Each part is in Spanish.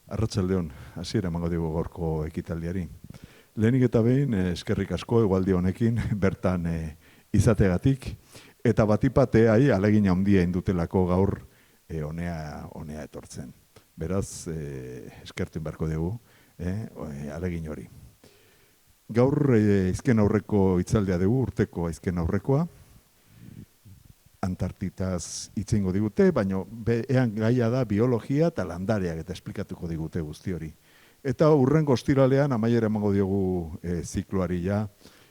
Arratsaldeon, hasiera emango dugu gaurko ekitaldiari. Lehenik eta behin, eskerrik asko egualdi honekin bertan izategatik, eta batipate alegin handia indutelako gaur honea etortzen. Beraz, eskertu beharko dugu alegin hori. Gaur izken aurreko hitzaldea dugu, urteko izken aurrekoa, Antartitaz itzengo digute, baina ean gaia da biologia eta landareak eta esplikatuko digute guzti hori. Eta hurrengo ostiralean amaiera emango diogu zikloari ja,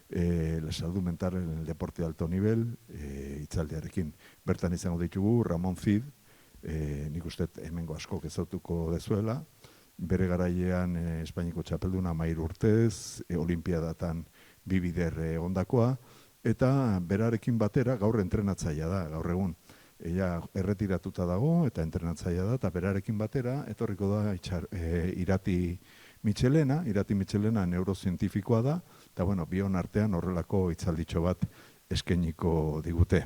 la salud mental en el deporte de alto nivel, hitzaldiarekin. Bertan izango ditugu Ramon Cid, nik uste hemengo askok ezautuko dezuela, bere garailean Espainiko txapelduna 13 urtez, olimpiadatan 2 bider ondakoa, eta berarekin batera gaur entrenatzailea da, gaur egun. Ella erretiratuta dago eta entrenatzailea da, eta berarekin batera etorriko da Irati Michelena neurozientifikoa da, eta bueno, bion artean horrelako hitzalditxo bat eskainiko digute.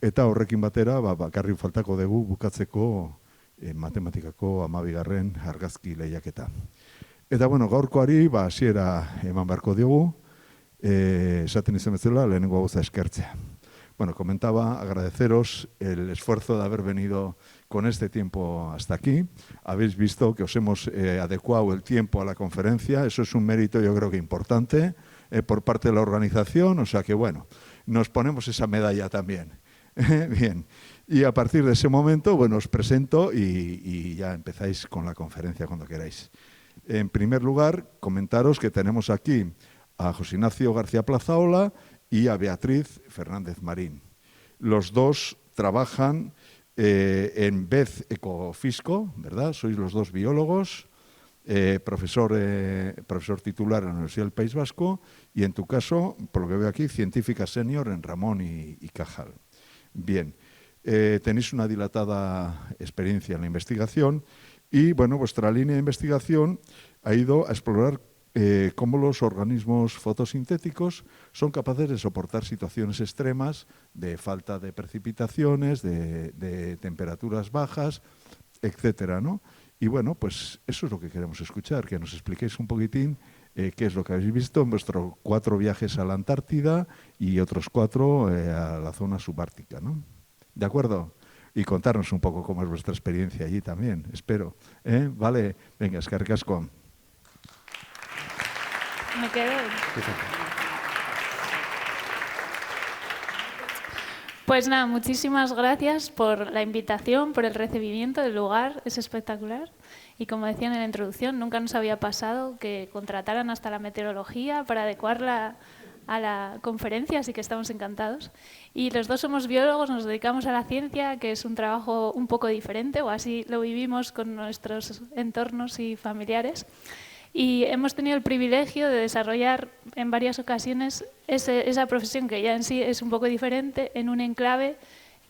Eta horrekin batera, bakarri faltako dugu bukatzeko matematikako 12. argazki lehiaketa. Eta bueno, gaurkoari hasiera eman beharko diogu, esaten izan bezala, lehenengo gauza eskertzea. Bueno, comentaba agradeceros el esfuerzo de haber venido con este tiempo hasta aquí. Habéis visto que os hemos adecuado el tiempo a la conferencia. Eso es un mérito, yo creo que importante, por parte de la organización. O sea que, bueno, nos ponemos esa medalla también. Bien. Y a partir de ese momento, bueno, os presento y ya empezáis con la conferencia cuando queráis. En primer lugar, comentaros que tenemos aquí a José Ignacio García Plazaola y a Beatriz Fernández Marín. Los dos trabajan en BEZ Ecofisco, ¿verdad? Sois los dos biólogos, profesor titular en la Universidad del País Vasco y en tu caso, por lo que veo aquí, científica senior en Ramón y Cajal. Bien, tenéis una dilatada experiencia en la investigación y, bueno, vuestra línea de investigación ha ido a explorar cómo los organismos fotosintéticos son capaces de soportar situaciones extremas de falta de precipitaciones, de temperaturas bajas, etcétera, ¿no? Y bueno, pues eso es lo que queremos escuchar, que nos expliquéis un poquitín qué es lo que habéis visto en vuestros 4 viajes a la Antártida y otros 4 a la zona subártica, ¿no? ¿De acuerdo? Y contarnos un poco cómo es vuestra experiencia allí también, espero. Vale, venga, eskerrik asko. Me quedo. Pues nada, muchísimas gracias por la invitación, por el recibimiento del lugar, es espectacular. Y como decían en la introducción, nunca nos había pasado que contrataran hasta la meteorología para adecuarla a la conferencia, así que estamos encantados. Y los dos somos biólogos, nos dedicamos a la ciencia, que es un trabajo un poco diferente, o así lo vivimos con nuestros entornos y familiares. Y hemos tenido el privilegio de desarrollar en varias ocasiones esa profesión que ya en sí es un poco diferente en un enclave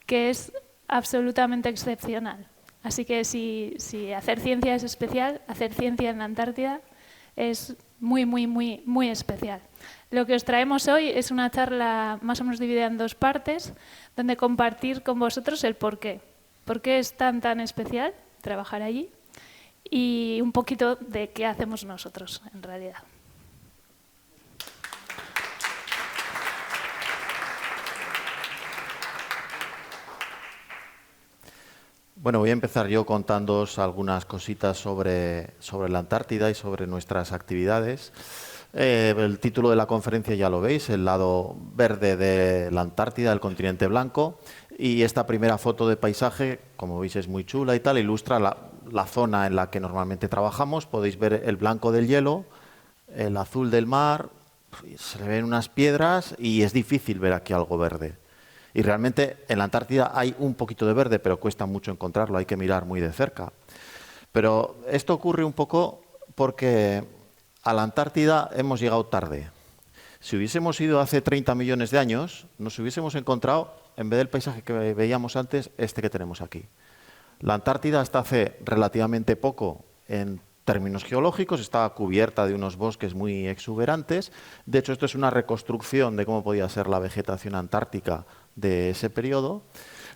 que es absolutamente excepcional. Así que si hacer ciencia es especial, hacer ciencia en la Antártida es muy, muy, muy, muy especial. Lo que os traemos hoy es una charla más o menos dividida en 2 partes, donde compartir con vosotros el por qué. ¿Por qué es tan especial trabajar allí? Y un poquito de qué hacemos nosotros, en realidad. Bueno, voy a empezar yo contándoos algunas cositas sobre la Antártida y sobre nuestras actividades. El título de la conferencia ya lo veis, el lado verde de la Antártida, el continente blanco. Y esta primera foto de paisaje, como veis, es muy chula y tal, ilustra la zona en la que normalmente trabajamos. Podéis ver el blanco del hielo, el azul del mar, se le ven unas piedras y es difícil ver aquí algo verde. Y realmente en la Antártida hay un poquito de verde, pero cuesta mucho encontrarlo, hay que mirar muy de cerca. Pero esto ocurre un poco porque a la Antártida hemos llegado tarde. Si hubiésemos ido hace 30 millones de años, nos hubiésemos encontrado, en vez del paisaje que veíamos antes, este que tenemos aquí. La Antártida hasta hace relativamente poco, en términos geológicos, estaba cubierta de unos bosques muy exuberantes. De hecho, esto es una reconstrucción de cómo podía ser la vegetación antártica de ese periodo.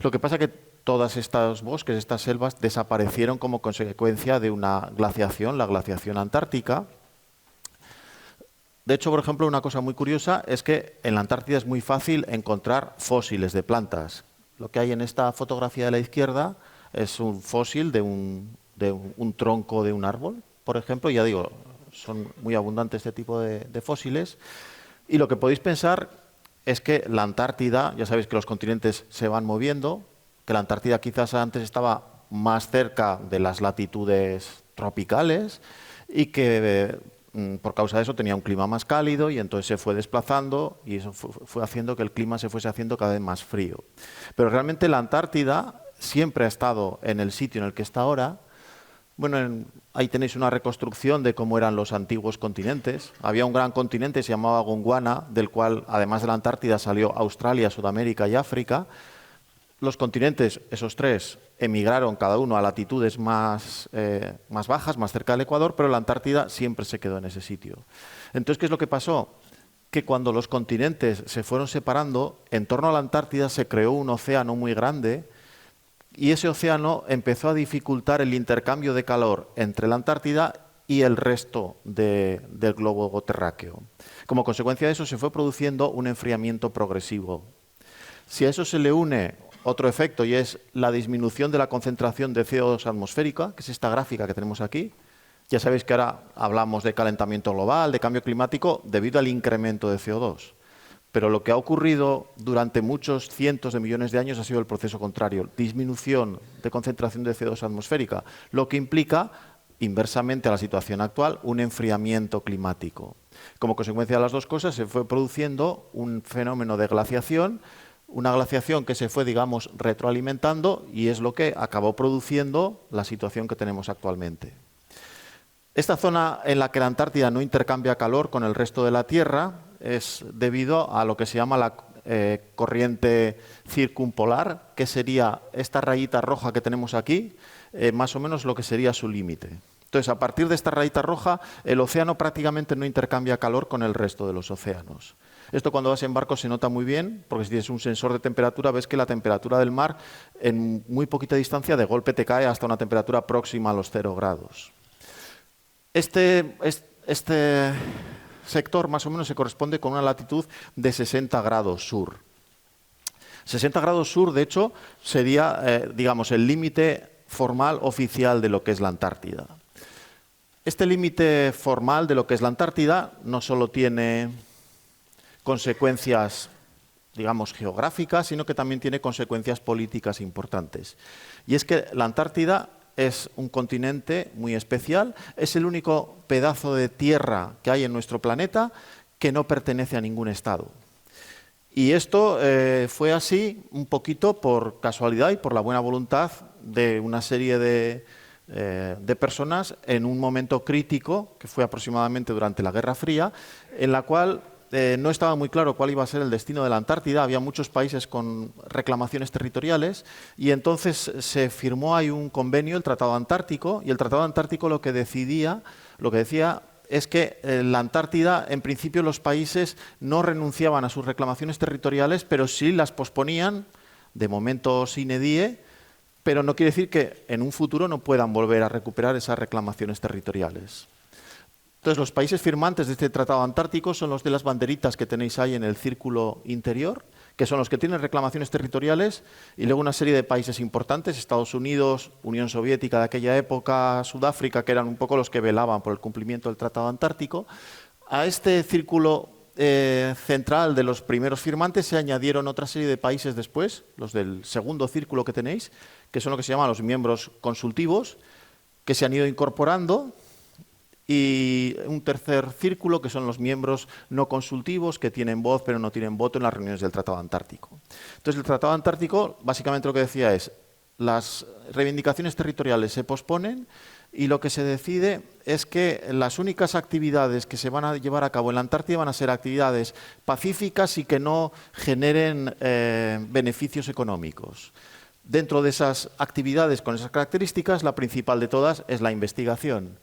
Lo que pasa es que todos estos bosques, estas selvas, desaparecieron como consecuencia de una glaciación, la glaciación antártica. De hecho, por ejemplo, una cosa muy curiosa es que en la Antártida es muy fácil encontrar fósiles de plantas. Lo que hay en esta fotografía de la izquierda es un fósil de un tronco de un árbol, por ejemplo. Ya digo, son muy abundantes este tipo de fósiles. Y lo que podéis pensar es que la Antártida, ya sabéis que los continentes se van moviendo, que la Antártida quizás antes estaba más cerca de las latitudes tropicales y que por causa de eso tenía un clima más cálido y entonces se fue desplazando y eso fue haciendo que el clima se fuese haciendo cada vez más frío. Pero realmente la Antártida siempre ha estado en el sitio en el que está ahora. Bueno, ahí tenéis una reconstrucción de cómo eran los antiguos continentes. Había un gran continente, se llamaba Gondwana, del cual, además de la Antártida, salió Australia, Sudamérica y África. Los continentes, esos tres, emigraron cada uno a latitudes más bajas, más cerca del Ecuador, pero la Antártida siempre se quedó en ese sitio. Entonces, ¿qué es lo que pasó? Que cuando los continentes se fueron separando, en torno a la Antártida se creó un océano muy grande. Y ese océano empezó a dificultar el intercambio de calor entre la Antártida y el resto del globo terráqueo. Como consecuencia de eso se fue produciendo un enfriamiento progresivo. Si a eso se le une otro efecto y es la disminución de la concentración de CO2 atmosférica, que es esta gráfica que tenemos aquí, ya sabéis que ahora hablamos de calentamiento global, de cambio climático, debido al incremento de CO2. Pero lo que ha ocurrido durante muchos cientos de millones de años ha sido el proceso contrario, disminución de concentración de CO2 atmosférica, lo que implica, inversamente a la situación actual, un enfriamiento climático. Como consecuencia de las dos cosas se fue produciendo un fenómeno de glaciación, una glaciación que se fue, digamos, retroalimentando y es lo que acabó produciendo la situación que tenemos actualmente. Esta zona en la que la Antártida no intercambia calor con el resto de la Tierra es debido a lo que se llama la corriente circumpolar, que sería esta rayita roja que tenemos aquí, más o menos lo que sería su límite. Entonces, a partir de esta rayita roja, el océano prácticamente no intercambia calor con el resto de los océanos. Esto cuando vas en barco se nota muy bien, porque si tienes un sensor de temperatura, ves que la temperatura del mar en muy poquita distancia de golpe te cae hasta una temperatura próxima a los 0 grados. Este sector más o menos se corresponde con una latitud de 60 grados sur. 60 grados sur, de hecho, sería, digamos, el límite formal oficial de lo que es la Antártida. Este límite formal de lo que es la Antártida no solo tiene consecuencias, digamos, geográficas, sino que también tiene consecuencias políticas importantes. Y es que la Antártida es un continente muy especial, es el único pedazo de tierra que hay en nuestro planeta que no pertenece a ningún estado. Y esto fue así un poquito por casualidad y por la buena voluntad de una serie de personas en un momento crítico, que fue aproximadamente durante la Guerra Fría, en la cual no estaba muy claro cuál iba a ser el destino de la Antártida, había muchos países con reclamaciones territoriales y entonces se firmó ahí un convenio, el Tratado Antártico, y el Tratado Antártico lo que decía es que la Antártida, en principio los países no renunciaban a sus reclamaciones territoriales, pero sí las posponían, de momento sine die, pero no quiere decir que en un futuro no puedan volver a recuperar esas reclamaciones territoriales. Entonces, los países firmantes de este Tratado Antártico son los de las banderitas que tenéis ahí en el círculo interior, que son los que tienen reclamaciones territoriales, y luego una serie de países importantes, Estados Unidos, Unión Soviética de aquella época, Sudáfrica, que eran un poco los que velaban por el cumplimiento del Tratado Antártico. A este círculo central de los primeros firmantes se añadieron otra serie de países después, los del segundo círculo que tenéis, que son lo que se llaman los miembros consultivos, que se han ido incorporando, y un tercer círculo, que son los miembros no consultivos, que tienen voz pero no tienen voto en las reuniones del Tratado Antártico. Entonces, el Tratado Antártico, básicamente lo que decía es, las reivindicaciones territoriales se posponen y lo que se decide es que las únicas actividades que se van a llevar a cabo en la Antártida van a ser actividades pacíficas y que no generen beneficios económicos. Dentro de esas actividades con esas características, la principal de todas es la investigación.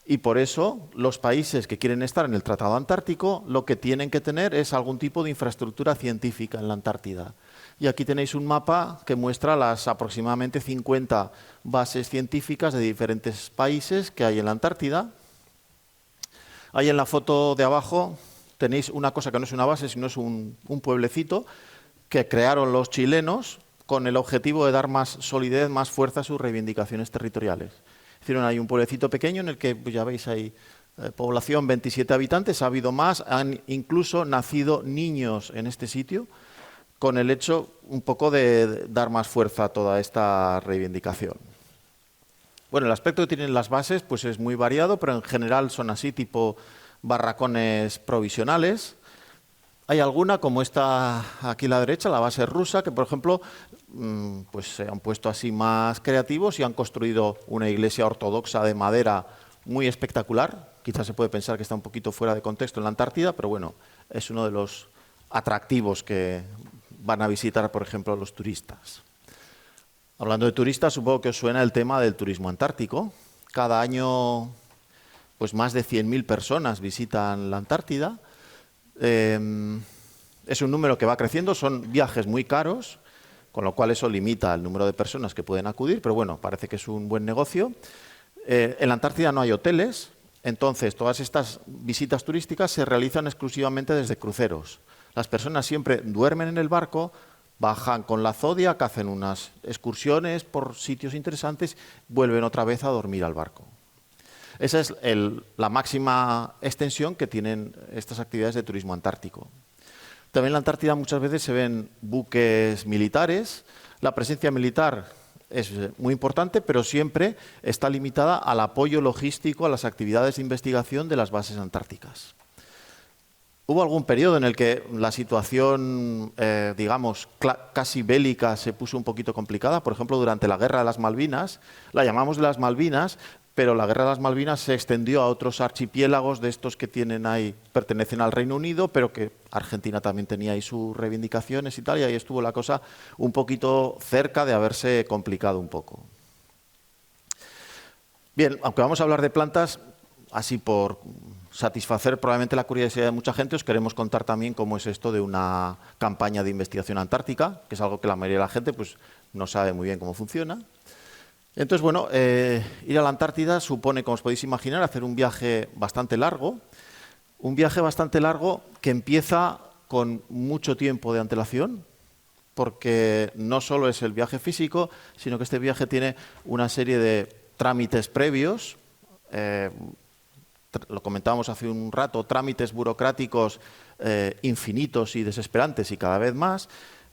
Y por eso los países que quieren estar en el Tratado Antártico lo que tienen que tener es algún tipo de infraestructura científica en la Antártida. Y aquí tenéis un mapa que muestra las aproximadamente 50 bases científicas de diferentes países que hay en la Antártida. Ahí en la foto de abajo tenéis una cosa que no es una base, sino es un pueblecito que crearon los chilenos con el objetivo de dar más solidez, más fuerza a sus reivindicaciones territoriales. Hicieron ahí un pueblecito pequeño en el que, pues ya veis ahí, población 27 habitantes, ha habido más, han incluso nacido niños en este sitio, con el hecho un poco de dar más fuerza a toda esta reivindicación. Bueno, el aspecto que tienen las bases pues es muy variado, pero en general son así, tipo barracones provisionales. Hay alguna, como esta aquí a la derecha, la base rusa, que por ejemplo pues se han puesto así más creativos y han construido una iglesia ortodoxa de madera muy espectacular. Quizás se puede pensar que está un poquito fuera de contexto en la Antártida, pero bueno, es uno de los atractivos que van a visitar, por ejemplo, los turistas. Hablando de turistas, supongo que os suena el tema del turismo antártico. Cada año pues más de 100.000 personas visitan la Antártida. Es un número que va creciendo, son viajes muy caros, con lo cual eso limita el número de personas que pueden acudir, pero bueno, parece que es un buen negocio. En la Antártida no hay hoteles, entonces todas estas visitas turísticas se realizan exclusivamente desde cruceros. Las personas siempre duermen en el barco, bajan con la Zodiac, hacen unas excursiones por sitios interesantes, vuelven otra vez a dormir al barco. Esa es la máxima extensión que tienen estas actividades de turismo antártico. También en la Antártida muchas veces se ven buques militares. La presencia militar es muy importante, pero siempre está limitada al apoyo logístico a las actividades de investigación de las bases antárticas. Hubo algún periodo en el que la situación, digamos, casi bélica se puso un poquito complicada. Por ejemplo, durante la Guerra de las Malvinas, la llamamos de las Malvinas, pero la Guerra de las Malvinas se extendió a otros archipiélagos de estos que tienen ahí, pertenecen al Reino Unido, pero que Argentina también tenía ahí sus reivindicaciones y tal, y ahí estuvo la cosa un poquito cerca de haberse complicado un poco. Bien, aunque vamos a hablar de plantas, así por satisfacer probablemente la curiosidad de mucha gente, os queremos contar también cómo es esto de una campaña de investigación antártica, que es algo que la mayoría de la gente pues, no sabe muy bien cómo funciona. Entonces, bueno, ir a la Antártida supone, como os podéis imaginar, hacer un viaje bastante largo que empieza con mucho tiempo de antelación, porque no solo es el viaje físico, sino que este viaje tiene una serie de trámites previos, lo comentábamos hace un rato, trámites burocráticos infinitos y desesperantes y cada vez más.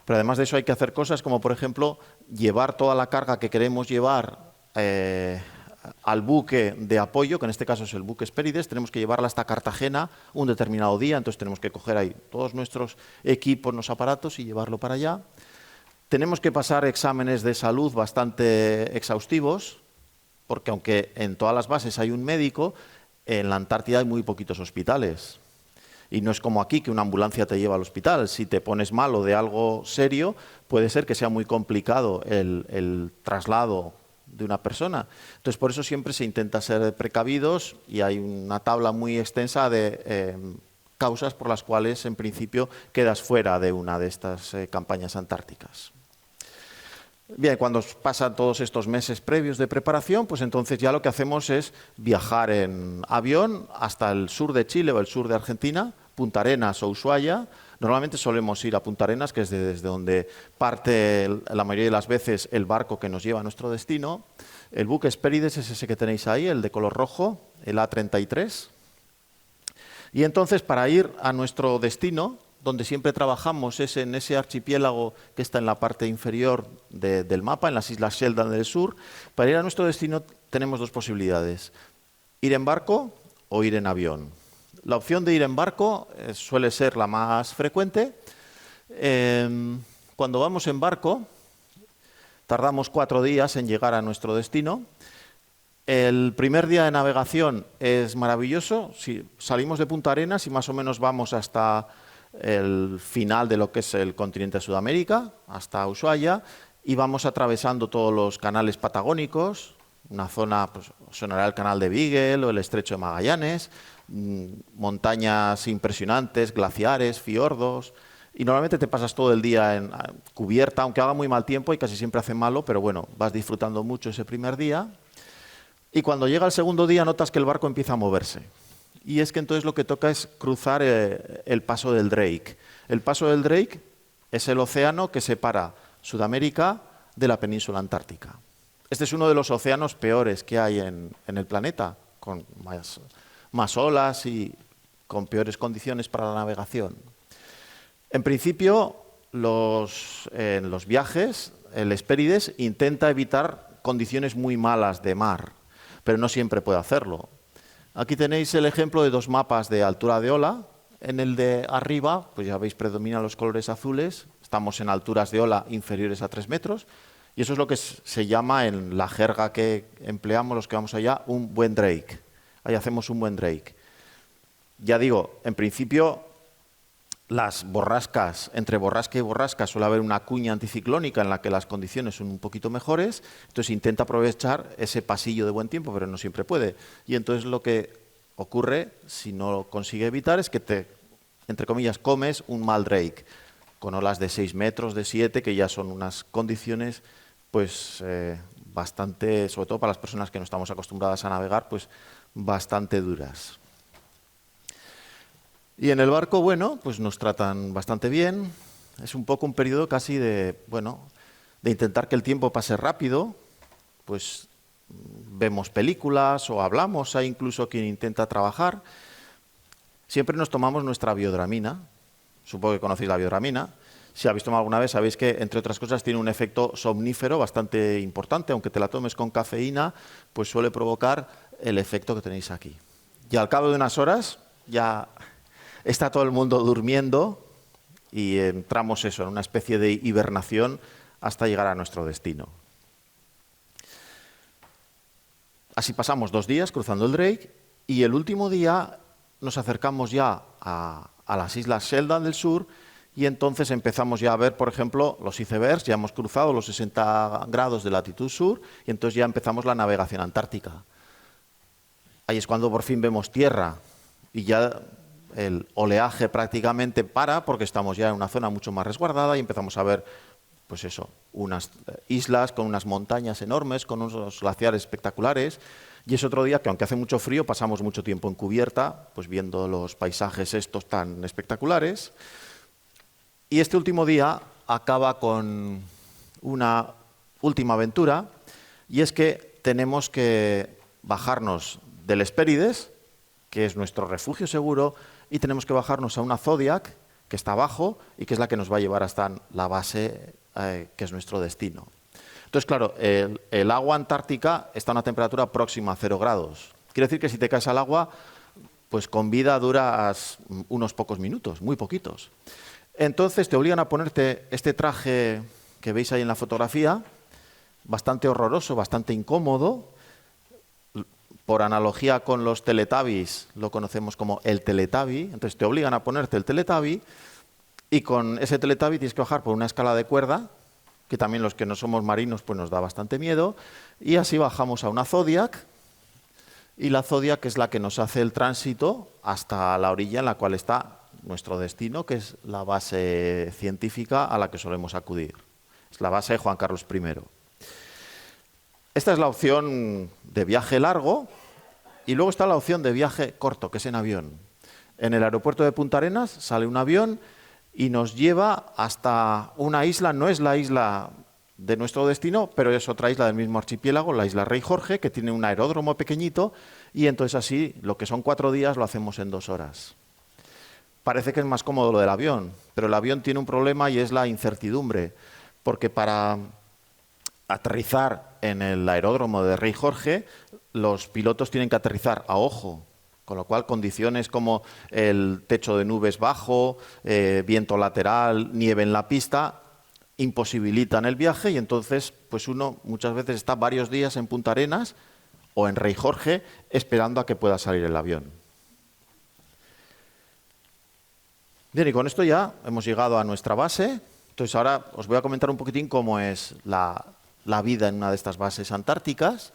Pero además de eso hay que hacer cosas como, por ejemplo, llevar toda la carga que queremos llevar al buque de apoyo, que en este caso es el buque Hespérides. Tenemos que llevarla hasta Cartagena un determinado día, entonces tenemos que coger ahí todos nuestros equipos, los aparatos y llevarlo para allá. Tenemos que pasar exámenes de salud bastante exhaustivos, porque aunque en todas las bases hay un médico, en la Antártida hay muy poquitos hospitales. Y no es como aquí, que una ambulancia te lleva al hospital. Si te pones malo de algo serio, puede ser que sea muy complicado el traslado de una persona. Entonces, por eso siempre se intenta ser precavidos y hay una tabla muy extensa de causas por las cuales, en principio, quedas fuera de una de estas campañas antárticas. Bien, cuando pasan todos estos meses previos de preparación, pues entonces ya lo que hacemos es viajar en avión hasta el sur de Chile o el sur de Argentina, Punta Arenas o Ushuaia. Normalmente solemos ir a Punta Arenas, que es desde donde parte la mayoría de las veces el barco que nos lleva a nuestro destino. El buque Hespérides es ese que tenéis ahí, el de color rojo, el A33. Y entonces, para ir a nuestro destino, donde siempre trabajamos es en ese archipiélago que está en la parte inferior del mapa, en las Islas Sheldon del sur. Para ir a nuestro destino tenemos dos posibilidades: ir en barco o ir en avión. La opción de ir en barco suele ser la más frecuente. Cuando vamos en barco, tardamos 4 días en llegar a nuestro destino. El primer día de navegación es maravilloso. Si salimos de Punta Arenas y más o menos vamos hasta el final de lo que es el continente de Sudamérica, hasta Ushuaia, y vamos atravesando todos los canales patagónicos, una zona, pues sonará el canal de Beagle o el estrecho de Magallanes, montañas impresionantes, glaciares, fiordos, Y normalmente te pasas todo el día en cubierta, aunque haga muy mal tiempo y casi siempre hace malo, pero bueno, vas disfrutando mucho ese primer día. Y cuando llega el segundo día notas que el barco empieza a moverse. Y es que entonces lo que toca es cruzar el paso del Drake. El paso del Drake es el océano que separa Sudamérica de la península antártica. Este es uno de los océanos peores que hay en el planeta, con más olas y con peores condiciones para la navegación. En principio, en los viajes, el Hespérides intenta evitar condiciones muy malas de mar, pero no siempre puede hacerlo. Aquí tenéis el ejemplo de dos mapas de altura de ola. En el de arriba, pues ya veis, predominan los colores azules. Estamos en alturas de ola inferiores a 3 metros. Y eso es lo que se llama, en la jerga que empleamos los que vamos allá, un buen Drake. Ahí hacemos un buen Drake. Ya digo, en principio, las borrascas, entre borrasca y borrasca suele haber una cuña anticiclónica en la que las condiciones son un poquito mejores, entonces intenta aprovechar ese pasillo de buen tiempo, pero no siempre puede. Y entonces lo que ocurre, si no lo consigue evitar, es que te, entre comillas, comes un mal Drake, con olas de 6 metros, de 7, que ya son unas condiciones pues bastante, sobre todo para las personas que no estamos acostumbradas a navegar, pues bastante duras. Y en el barco, bueno, pues nos tratan bastante bien. Es un poco un periodo casi de intentar que el tiempo pase rápido. Pues vemos películas o hablamos, hay incluso quien intenta trabajar. Siempre nos tomamos nuestra biodramina. Supongo que conocéis la biodramina. Si habéis tomado alguna vez, sabéis que, entre otras cosas, tiene un efecto somnífero bastante importante. Aunque te la tomes con cafeína, pues suele provocar el efecto que tenéis aquí. Y al cabo de unas horas ya está todo el mundo durmiendo y entramos en una especie de hibernación hasta llegar a nuestro destino. Así pasamos 2 días cruzando el Drake y el último día nos acercamos ya a las islas Sheldon del sur y entonces empezamos ya a ver, por ejemplo, los icebergs. Ya hemos cruzado los 60 grados de latitud sur y entonces ya empezamos la navegación antártica. Ahí es cuando por fin vemos tierra y ya el oleaje prácticamente para, porque estamos ya en una zona mucho más resguardada y empezamos a ver, pues eso, unas islas con unas montañas enormes, con unos glaciares espectaculares. Y es otro día que, aunque hace mucho frío, pasamos mucho tiempo en cubierta, pues viendo los paisajes estos tan espectaculares. Y este último día acaba con una última aventura, y es que tenemos que bajarnos del Hespérides, que es nuestro refugio seguro, y tenemos que bajarnos a una Zodiac, que está abajo, y que es la que nos va a llevar hasta la base, que es nuestro destino. Entonces, claro, el agua antártica está a una temperatura próxima a 0 grados. Quiere decir que si te caes al agua, pues con vida duras unos pocos minutos, muy poquitos. Entonces te obligan a ponerte este traje que veis ahí en la fotografía, bastante horroroso, bastante incómodo. Por analogía con los Teletubbies, lo conocemos como el Teletubby. Entonces te obligan a ponerte el Teletubby y con ese Teletubby tienes que bajar por una escala de cuerda, que también los que no somos marinos pues nos da bastante miedo, y así bajamos a una Zodiac, y la Zodiac es la que nos hace el tránsito hasta la orilla en la cual está nuestro destino, que es la base científica a la que solemos acudir. Es la base de Juan Carlos I. Esta es la opción de viaje largo, y luego está la opción de viaje corto, que es en avión. En el aeropuerto de Punta Arenas sale un avión y nos lleva hasta una isla. No es la isla de nuestro destino, pero es otra isla del mismo archipiélago, la isla Rey Jorge, que tiene un aeródromo pequeñito, y entonces así, lo que son 4 días, lo hacemos en 2 horas. Parece que es más cómodo lo del avión, pero el avión tiene un problema y es la incertidumbre, porque para aterrizar en el aeródromo de Rey Jorge, los pilotos tienen que aterrizar a ojo, con lo cual condiciones como el techo de nubes bajo, viento lateral, nieve en la pista, imposibilitan el viaje, y entonces pues uno muchas veces está varios días en Punta Arenas o en Rey Jorge esperando a que pueda salir el avión. Bien, y con esto ya hemos llegado a nuestra base. Entonces ahora os voy a comentar un poquitín cómo es la vida en una de estas bases antárticas.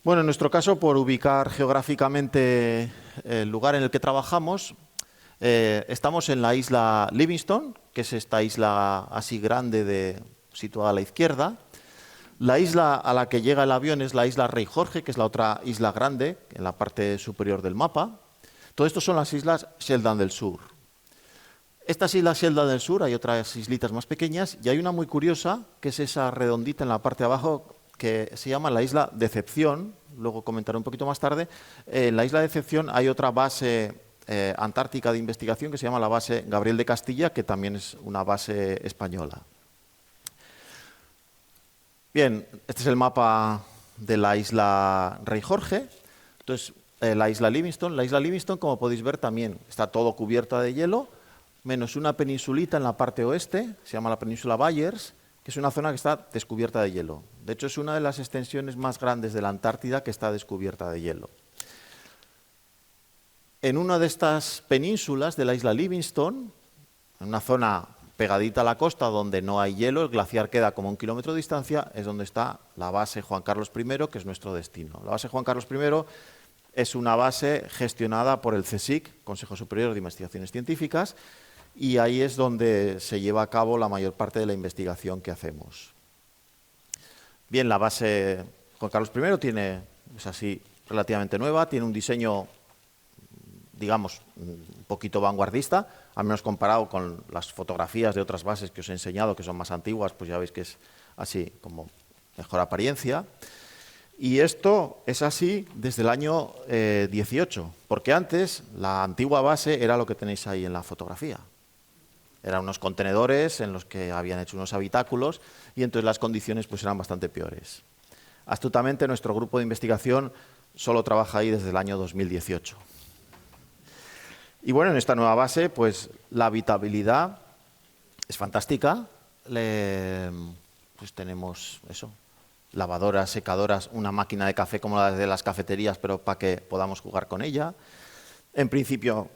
Bueno, en nuestro caso, por ubicar geográficamente el lugar en el que trabajamos, Estamos en la isla Livingstone, que es esta isla así grande situada a la izquierda. La isla a la que llega el avión es la isla Rey Jorge, que es la otra isla grande, en la parte superior del mapa. Todo esto son las islas Shetland del Sur. Estas islas Shetland del Sur, hay otras islitas más pequeñas, y hay una muy curiosa, que es esa redondita en la parte de abajo, que se llama la isla Decepción. Luego comentaré un poquito más tarde. En la isla Decepción hay otra base antártica de investigación que se llama la base Gabriel de Castilla, que también es una base española. Bien, este es el mapa de la isla Rey Jorge. Entonces, la isla Livingstone, como podéis ver, también está todo cubierta de hielo, menos una peninsulita en la parte oeste, se llama la península Byers, que es una zona que está descubierta de hielo. De hecho, es una de las extensiones más grandes de la Antártida que está descubierta de hielo. En una de estas penínsulas de la isla Livingstone, en una zona pegadita a la costa donde no hay hielo, el glaciar queda como 1 kilómetro de distancia, es donde está la base Juan Carlos I, que es nuestro destino. La base Juan Carlos I es una base gestionada por el CSIC, Consejo Superior de Investigaciones Científicas, y ahí es donde se lleva a cabo la mayor parte de la investigación que hacemos. Bien, la base Juan Carlos I es así relativamente nueva, tiene un diseño, digamos, un poquito vanguardista, al menos comparado con las fotografías de otras bases que os he enseñado, que son más antiguas, pues ya veis que es así como mejor apariencia. Y esto es así desde el año 18, porque antes la antigua base era lo que tenéis ahí en la fotografía. Eran unos contenedores en los que habían hecho unos habitáculos y entonces las condiciones pues eran bastante peores. Astutamente nuestro grupo de investigación solo trabaja ahí desde el año 2018. Y bueno, en esta nueva base pues la habitabilidad es fantástica. Pues tenemos eso, lavadoras, secadoras, una máquina de café como la de las cafeterías, pero para que podamos jugar con ella. En principio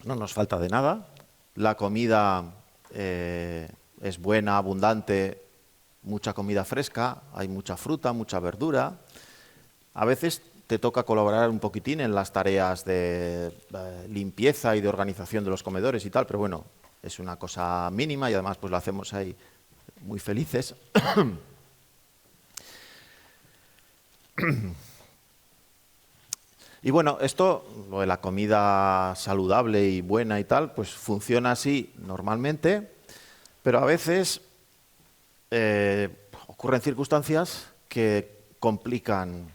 no nos falta de nada. La comida es buena, abundante, mucha comida fresca, hay mucha fruta, mucha verdura. A veces te toca colaborar un poquitín en las tareas de limpieza y de organización de los comedores y tal, pero bueno, es una cosa mínima y además pues lo hacemos ahí muy felices. Y bueno, esto, lo de la comida saludable y buena y tal, pues funciona así normalmente, pero a veces ocurren circunstancias que complican.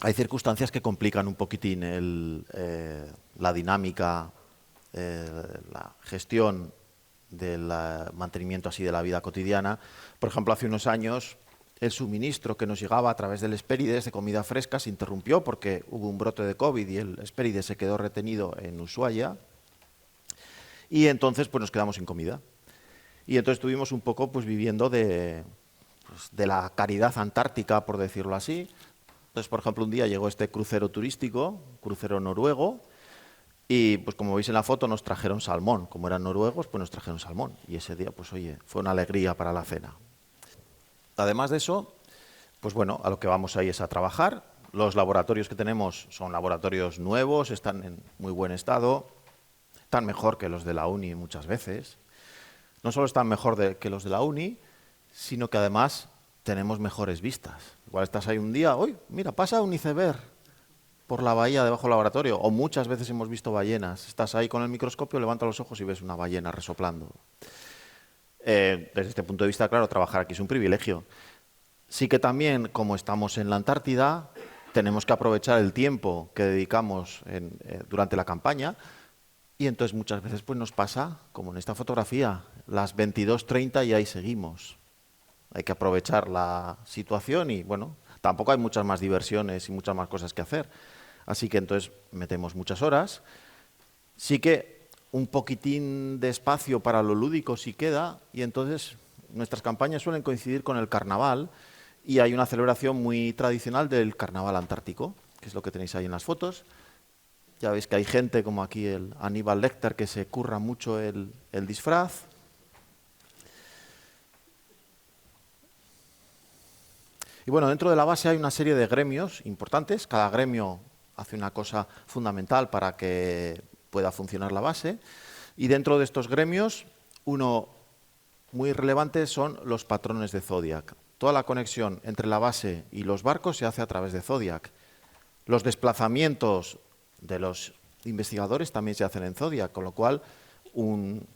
Hay circunstancias que complican un poquitín la dinámica, la gestión del mantenimiento así de la vida cotidiana. Por ejemplo, hace unos años el suministro que nos llegaba a través del Hespérides de comida fresca se interrumpió porque hubo un brote de COVID y el Hespérides se quedó retenido en Ushuaia y entonces pues nos quedamos sin comida. Y entonces estuvimos un poco pues viviendo de la caridad antártica, por decirlo así. Entonces, por ejemplo, un día llegó este crucero turístico, crucero noruego, y pues como veis en la foto nos trajeron salmón. Como eran noruegos, pues nos trajeron salmón. Y ese día, pues oye, fue una alegría para la cena. Además de eso, pues bueno, a lo que vamos ahí es a trabajar. Los laboratorios que tenemos son laboratorios nuevos, están en muy buen estado, están mejor que los de la uni muchas veces. No solo están mejor que los de la uni, sino que además tenemos mejores vistas. Igual estás ahí un día, uy, mira, pasa un iceberg por la bahía debajo del laboratorio, o muchas veces hemos visto ballenas. Estás ahí con el microscopio, levantas los ojos y ves una ballena resoplando. Desde este punto de vista, claro, trabajar aquí es un privilegio. Sí que también, como estamos en la Antártida, tenemos que aprovechar el tiempo que dedicamos durante la campaña y entonces muchas veces pues, nos pasa, como en esta fotografía, las 22:30 y ahí seguimos. Hay que aprovechar la situación y, bueno, tampoco hay muchas más diversiones y muchas más cosas que hacer. Así que entonces metemos muchas horas. Sí que un poquitín de espacio para lo lúdico sí queda y entonces nuestras campañas suelen coincidir con el carnaval y hay una celebración muy tradicional del carnaval antártico, que es lo que tenéis ahí en las fotos. Ya veis que hay gente como aquí el Aníbal Lecter que se curra mucho el disfraz. Y bueno, dentro de la base hay una serie de gremios importantes. Cada gremio hace una cosa fundamental para que pueda funcionar la base. Y dentro de estos gremios, uno muy relevante son los patrones de Zodiac. Toda la conexión entre la base y los barcos se hace a través de Zodiac. Los desplazamientos de los investigadores también se hacen en Zodiac, con lo cual un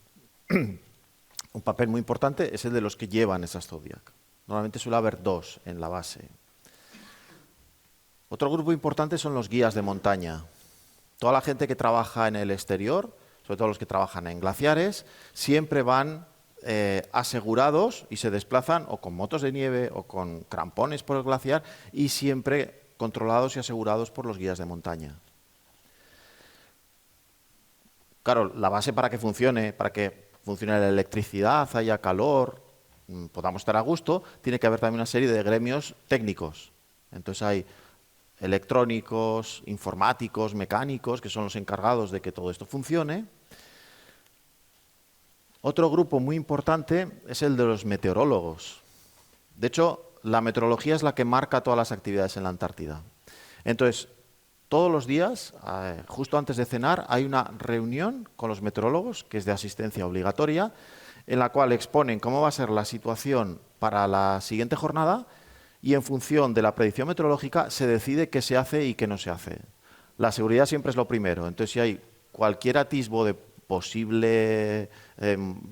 papel muy importante es el de los que llevan esas Zodiac. Normalmente suele haber 2 en la base. Otro grupo importante son los guías de montaña. Toda la gente que trabaja en el exterior, sobre todo los que trabajan en glaciares, siempre van asegurados y se desplazan o con motos de nieve o con crampones por el glaciar y siempre controlados y asegurados por los guías de montaña. Claro, la base para que funcione la electricidad, haya calor, podamos estar a gusto, tiene que haber también una serie de gremios técnicos. Entonces hay electrónicos, informáticos, mecánicos, que son los encargados de que todo esto funcione. Otro grupo muy importante es el de los meteorólogos. De hecho, la meteorología es la que marca todas las actividades en la Antártida. Entonces, todos los días, justo antes de cenar, hay una reunión con los meteorólogos, que es de asistencia obligatoria, en la cual exponen cómo va a ser la situación para la siguiente jornada y en función de la predicción meteorológica se decide qué se hace y qué no se hace. La seguridad siempre es lo primero. Entonces, si hay cualquier atisbo de posible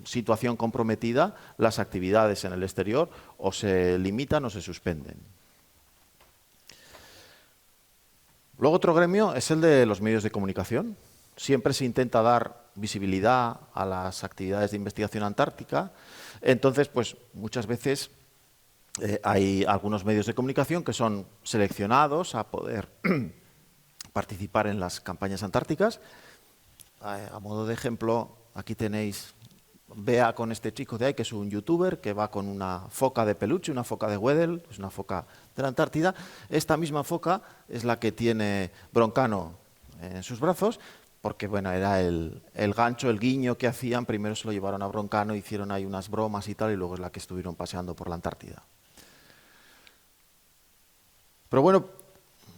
situación comprometida, las actividades en el exterior o se limitan o se suspenden. Luego otro gremio es el de los medios de comunicación. Siempre se intenta dar visibilidad a las actividades de investigación antártica. Entonces, pues muchas veces hay algunos medios de comunicación que son seleccionados a poder participar en las campañas antárticas. A modo de ejemplo, aquí tenéis Bea con este chico de ahí, que es un youtuber, que va con una foca de peluche, una foca de Weddell, es una foca de la Antártida. Esta misma foca es la que tiene Broncano en sus brazos, porque bueno, era el gancho, el guiño que hacían. Primero se lo llevaron a Broncano, hicieron ahí unas bromas y tal, y luego es la que estuvieron paseando por la Antártida. Pero bueno,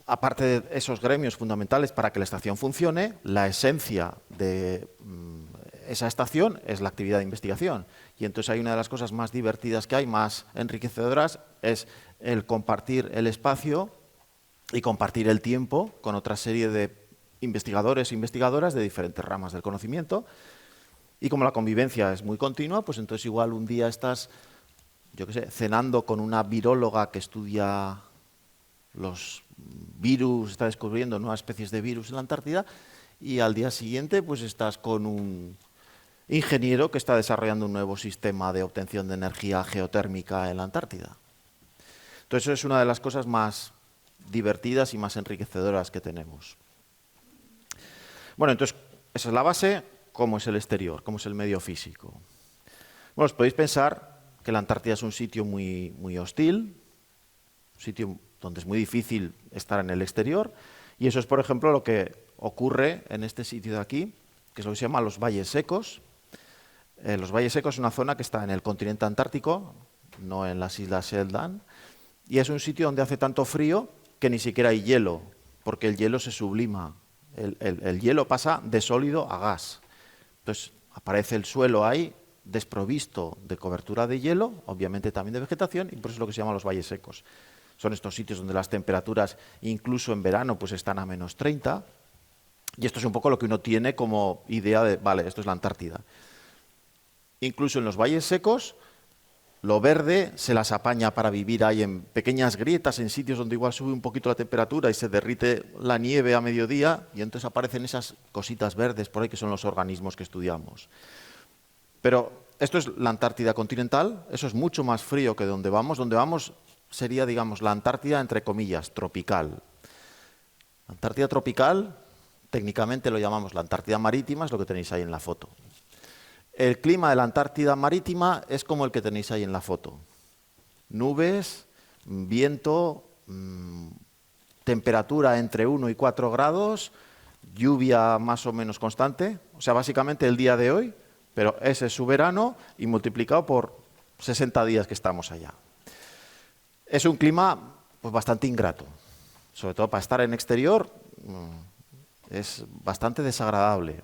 aparte de esos gremios fundamentales para que la estación funcione, la esencia de esa estación es la actividad de investigación. Y entonces hay una de las cosas más divertidas que hay, más enriquecedoras, es el compartir el espacio y compartir el tiempo con otra serie de investigadores e investigadoras de diferentes ramas del conocimiento. Y como la convivencia es muy continua, pues entonces igual un día estás, yo qué sé, cenando con una viróloga que estudia los virus, está descubriendo nuevas especies de virus en la Antártida, y al día siguiente pues estás con un ingeniero que está desarrollando un nuevo sistema de obtención de energía geotérmica en la Antártida. Entonces eso es una de las cosas más divertidas y más enriquecedoras que tenemos. Bueno, entonces esa es la base. ¿Cómo es el exterior? ¿Cómo es el medio físico? Bueno, os podéis pensar que la Antártida es un sitio muy, muy hostil, un sitio donde es muy difícil estar en el exterior, y eso es, por ejemplo, lo que ocurre en este sitio de aquí, que es lo que se llama los valles secos. Los valles secos es una zona que está en el continente antártico, no en las islas Shetland, y es un sitio donde hace tanto frío que ni siquiera hay hielo, porque el hielo se sublima. El hielo pasa de sólido a gas. Entonces aparece el suelo ahí desprovisto de cobertura de hielo, obviamente también de vegetación, y por eso es lo que se llama los valles secos. Son estos sitios donde las temperaturas, incluso en verano, pues están a -30. Y esto es un poco lo que uno tiene como idea de, vale, esto es la Antártida. Incluso en los valles secos, lo verde se las apaña para vivir ahí en pequeñas grietas, en sitios donde igual sube un poquito la temperatura y se derrite la nieve a mediodía, y entonces aparecen esas cositas verdes por ahí que son los organismos que estudiamos. Pero esto es la Antártida continental, eso es mucho más frío que donde vamos. Donde vamos sería, digamos, la Antártida, entre comillas, tropical. La Antártida tropical, técnicamente lo llamamos la Antártida marítima, es lo que tenéis ahí en la foto. El clima de la Antártida marítima es como el que tenéis ahí en la foto. Nubes, viento, temperatura entre 1 y 4 grados, lluvia más o menos constante. O sea, básicamente el día de hoy, pero ese es su verano y multiplicado por 60 días que estamos allá. Es un clima pues, bastante ingrato, sobre todo para estar en exterior es bastante desagradable.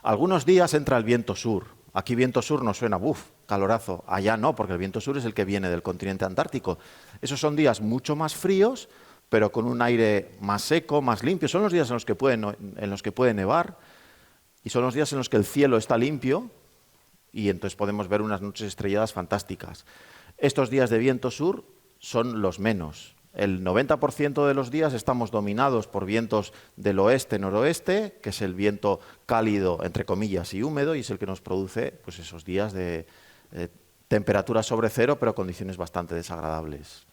Algunos días entra el viento sur. Aquí viento sur nos suena, ¡buf!, calorazo. Allá no, porque el viento sur es el que viene del continente antártico. Esos son días mucho más fríos, pero con un aire más seco, más limpio. Son los días en los que puede nevar y son los días en los que el cielo está limpio y entonces podemos ver unas noches estrelladas fantásticas. Estos días de viento sur son los menos. El 90% de los días estamos dominados por vientos del oeste-noroeste, que es el viento cálido, entre comillas, y húmedo, y es el que nos produce pues, esos días de temperatura sobre cero, pero condiciones bastante desagradables.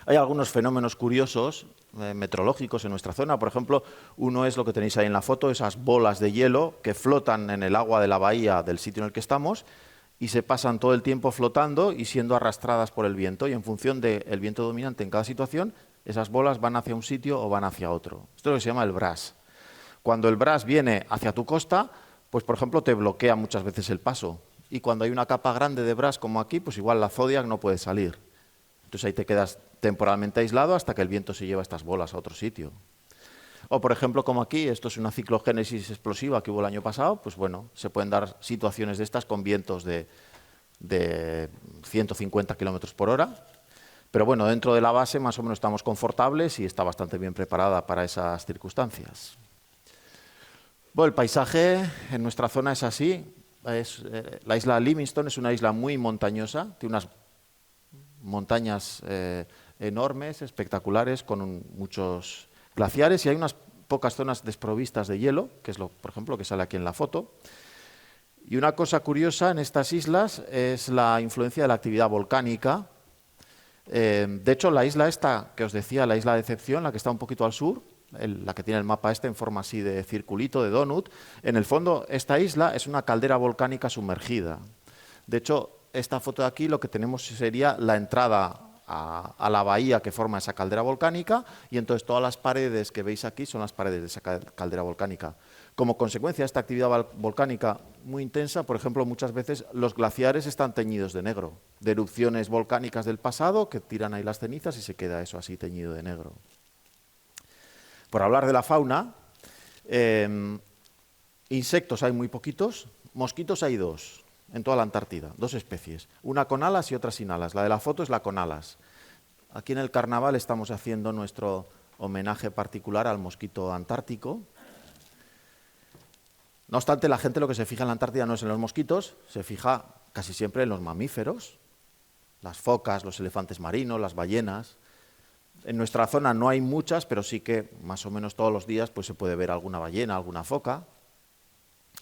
Hay algunos fenómenos curiosos meteorológicos en nuestra zona. Por ejemplo, uno es lo que tenéis ahí en la foto, esas bolas de hielo que flotan en el agua de la bahía del sitio en el que estamos y se pasan todo el tiempo flotando y siendo arrastradas por el viento. Y en función del viento dominante en cada situación, esas bolas van hacia un sitio o van hacia otro. Esto es lo que se llama el bras. Cuando el bras viene hacia tu costa, pues por ejemplo te bloquea muchas veces el paso. Y cuando hay una capa grande de bras como aquí, pues igual la Zodiac no puede salir. Entonces ahí te quedas temporalmente aislado hasta que el viento se lleva estas bolas a otro sitio. O por ejemplo, como aquí, esto es una ciclogénesis explosiva que hubo el año pasado, pues bueno, se pueden dar situaciones de estas con vientos de 150 kilómetros por hora. Pero bueno, dentro de la base más o menos estamos confortables y está bastante bien preparada para esas circunstancias. Bueno, el paisaje en nuestra zona es así. La isla Livingstone es una isla muy montañosa, tiene unas montañas enormes, espectaculares, con muchos glaciares y hay unas pocas zonas desprovistas de hielo, que es, por ejemplo, lo que sale aquí en la foto. Y una cosa curiosa en estas islas es la influencia de la actividad volcánica. De hecho, la isla esta, que os decía, la isla de Decepción, la que está un poquito al sur, la que tiene el mapa este en forma así de circulito, de donut, en el fondo esta isla es una caldera volcánica sumergida. De hecho, esta foto de aquí lo que tenemos sería la entrada a la bahía que forma esa caldera volcánica y entonces todas las paredes que veis aquí son las paredes de esa caldera volcánica. Como consecuencia de esta actividad volcánica muy intensa, por ejemplo, muchas veces los glaciares están teñidos de negro, de erupciones volcánicas del pasado que tiran ahí las cenizas y se queda eso así teñido de negro. Por hablar de la fauna, insectos hay muy poquitos, mosquitos hay dos. En toda la Antártida, dos especies, una con alas y otra sin alas. La de la foto es la con alas. Aquí en el carnaval estamos haciendo nuestro homenaje particular al mosquito antártico. No obstante, la gente lo que se fija en la Antártida no es en los mosquitos, se fija casi siempre en los mamíferos, las focas, los elefantes marinos, las ballenas. En nuestra zona no hay muchas, pero sí que más o menos todos los días pues, se puede ver alguna ballena, alguna foca.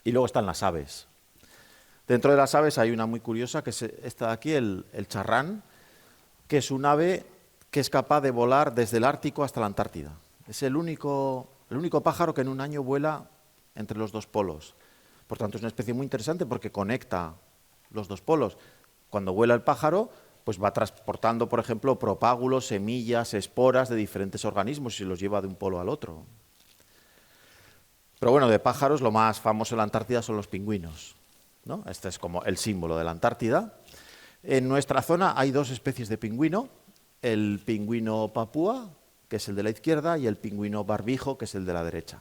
Y luego están las aves. Dentro de las aves hay una muy curiosa, que es esta de aquí, el charrán, que es un ave que es capaz de volar desde el Ártico hasta la Antártida. Es el único pájaro que en un año vuela entre los dos polos. Por tanto, es una especie muy interesante porque conecta los dos polos. Cuando vuela el pájaro, pues va transportando, por ejemplo, propágulos, semillas, esporas de diferentes organismos y los lleva de un polo al otro. Pero bueno, de pájaros lo más famoso en la Antártida son los pingüinos, ¿no? Este es como el símbolo de la Antártida. En nuestra zona hay dos especies de pingüino, el pingüino papúa, que es el de la izquierda, y el pingüino barbijo, que es el de la derecha.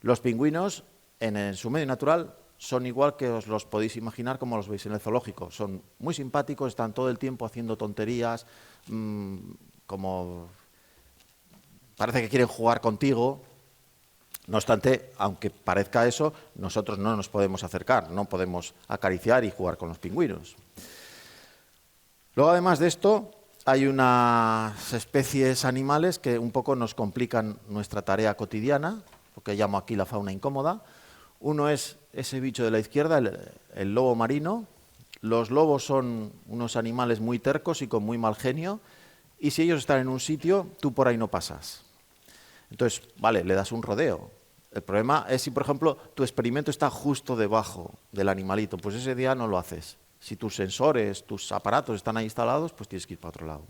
Los pingüinos, en su medio natural, son igual que os los podéis imaginar como los veis en el zoológico. Son muy simpáticos, están todo el tiempo haciendo tonterías, como parece que quieren jugar contigo. No obstante, aunque parezca eso, nosotros no nos podemos acercar, no podemos acariciar y jugar con los pingüinos. Luego, además de esto, hay unas especies animales que un poco nos complican nuestra tarea cotidiana, lo que llamo aquí la fauna incómoda. Uno es ese bicho de la izquierda, el lobo marino. Los lobos son unos animales muy tercos y con muy mal genio, y si ellos están en un sitio, tú por ahí no pasas. Entonces, vale, le das un rodeo. El problema es si, por ejemplo, tu experimento está justo debajo del animalito, pues ese día no lo haces. Si tus sensores, tus aparatos están ahí instalados, pues tienes que ir para otro lado.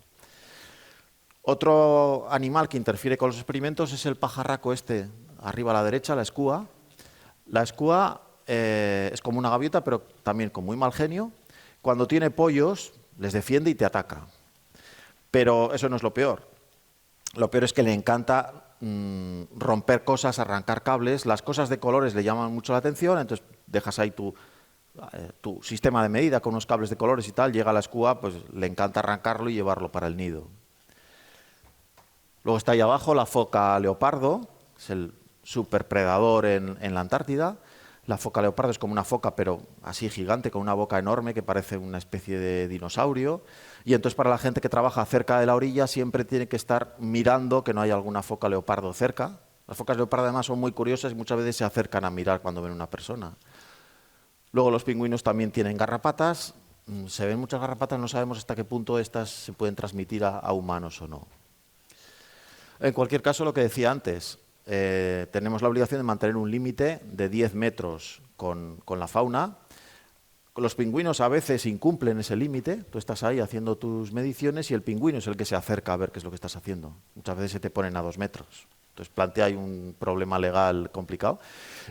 Otro animal que interfiere con los experimentos es el pajarraco este, arriba a la derecha, la escúa. La escúa es como una gaviota, pero también con muy mal genio. Cuando tiene pollos, les defiende y te ataca. Pero eso no es lo peor. Lo peor es que le encanta romper cosas, arrancar cables. Las cosas de colores le llaman mucho la atención, entonces dejas ahí tu sistema de medida con unos cables de colores y tal, llega a la escúa, pues le encanta arrancarlo y llevarlo para el nido. Luego está ahí abajo la foca leopardo, es el superpredador en la Antártida. La foca leopardo es como una foca, pero así gigante, con una boca enorme que parece una especie de dinosaurio. Y entonces para la gente que trabaja cerca de la orilla siempre tiene que estar mirando que no haya alguna foca leopardo cerca. Las focas leopardo además son muy curiosas y muchas veces se acercan a mirar cuando ven una persona. Luego los pingüinos también tienen garrapatas. Se ven muchas garrapatas, no sabemos hasta qué punto estas se pueden transmitir a humanos o no. En cualquier caso, lo que decía antes, tenemos la obligación de mantener un límite de 10 metros con la fauna. Los pingüinos a veces incumplen ese límite, tú estás ahí haciendo tus mediciones y el pingüino es el que se acerca a ver qué es lo que estás haciendo. Muchas veces se te ponen a 2 metros. Entonces plantea ahí un problema legal complicado.